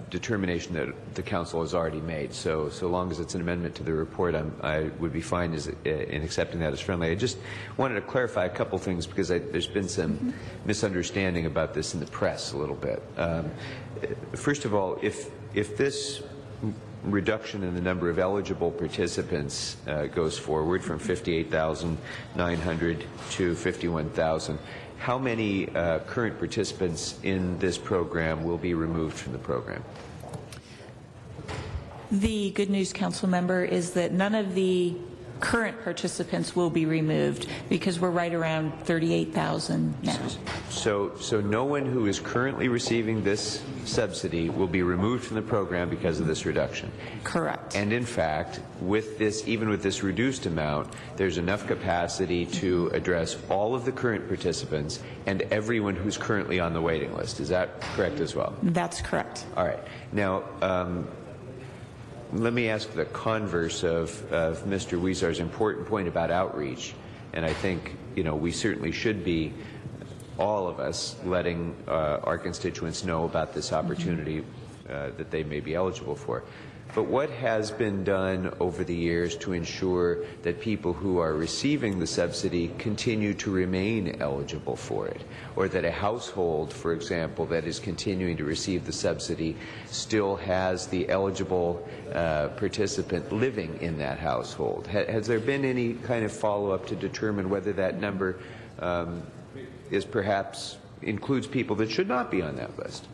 determination that the council has already made. So long as it's an amendment to the report, I would be fine in accepting that as friendly. I just wanted to clarify a couple things because there's been some misunderstanding about this in the press a little bit. First of all, if this reduction in the number of eligible participants goes forward from 58,900 to 51,000, how many current participants in this program will be removed from the program? The good news, council member, is that none of the current participants will be removed because we're right around 38,000 now. So no one who is currently receiving this subsidy will be removed from the program because of this reduction? Correct. And in fact, with this, even with this reduced amount, there's enough capacity to address all of the current participants and everyone who's currently on the waiting list. Is that correct as well? That's correct. All right. Now, let me ask the converse of Mr. Huizar's important point about outreach. And I think, we certainly should be, all of us, letting our constituents know about this opportunity that they may be eligible for. But what has been done over the years to ensure that people who are receiving the subsidy continue to remain eligible for it? Or that a household, for example, that is continuing to receive the subsidy still has the eligible participant living in that household? Has there been any kind of follow-up to determine whether that number is perhaps includes people that should not be on that list?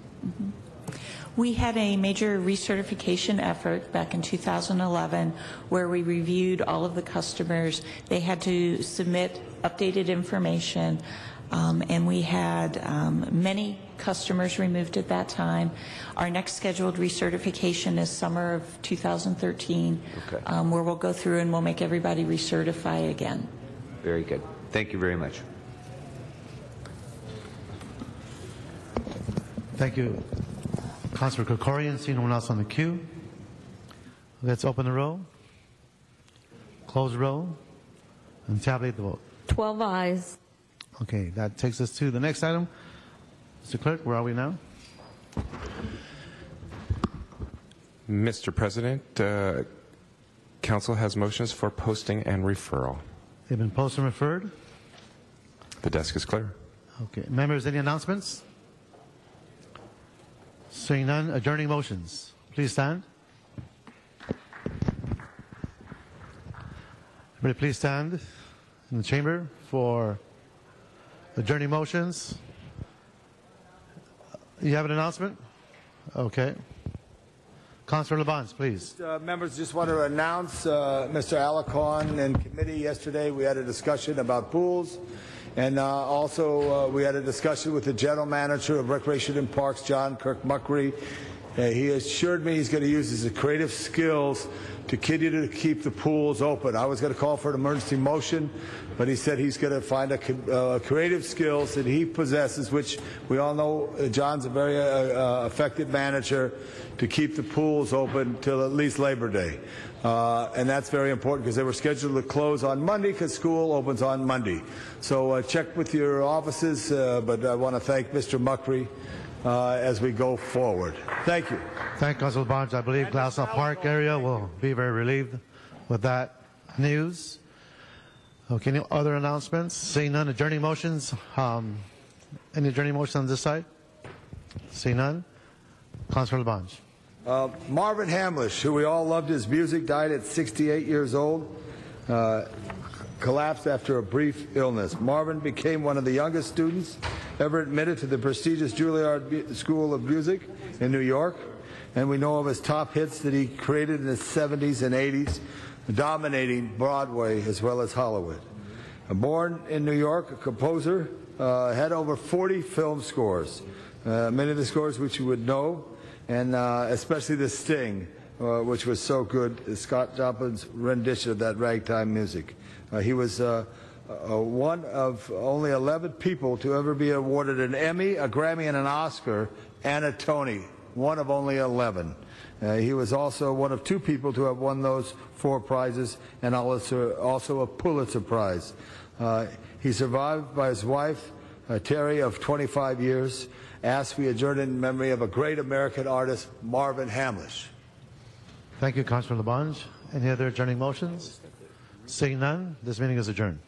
We had a major recertification effort back in 2011 where we reviewed all of the customers. They had to submit updated information, and we had many customers removed at that time. Our next scheduled recertification is summer of 2013, okay. Where we'll go through and we'll make everybody recertify again. Very good. Thank you very much. Thank you, Councilor Krikorian. Seeing no one else on the queue, let's open the roll, close the roll, and tabulate the vote. 12 ayes. Okay, that takes us to the next item. Mr. Clerk, where are we now? Mr. President, Council has motions for posting and referral. They've been posted and referred. The desk is clear. Okay. Members, any announcements? Seeing none, adjourning motions. Please stand. Everybody please stand in the chamber for Adjourning motions. You have an announcement? Okay. Councilor Labange, please. Members, just want to announce Mr. Alarcon in committee yesterday. We had a discussion about pools, and also we had a discussion with the general manager of Recreation and Parks, John Kirkmuckery. He assured me he's going to use his creative skills to continue to keep the pools open. I was going to call for an emergency motion, but he said he's going to find a creative skills that he possesses, which we all know John's a very effective manager, to keep the pools open till at least Labor Day. And that's very important because they were scheduled to close on Monday because school opens on Monday. So check with your offices, but I want to thank Mr. Muckery as we go forward. Thank you. Thank you, Councilor Labange. I believe Glassell Park area will be very relieved with that news. Okay, any other announcements? Seeing none, adjourning motions. Any adjourning motions on this side? Seeing none. Councilor Labange. Marvin Hamlish, who we all loved his music, died at 68 years old. Collapsed after a brief illness. Marvin became one of the youngest students ever admitted to the prestigious Juilliard School of Music in New York, and we know of his top hits that he created in the 70s and 80s, dominating Broadway as well as Hollywood. Born in New York, a composer, had over 40 film scores, many of the scores which you would know, and especially The Sting, which was so good, Scott Joplin's rendition of that ragtime music. He was one of only 11 people to ever be awarded an Emmy, a Grammy, and an Oscar, and a Tony. One of only 11. He was also one of 2 people to have won those 4 prizes, and also a Pulitzer Prize. He's survived by his wife, Terry, of 25 years. Asked we adjourn in memory of a great American artist, Marvin Hamlish. Thank you, Councilor Labange. Any other adjourning motions? Seeing none, this meeting is adjourned.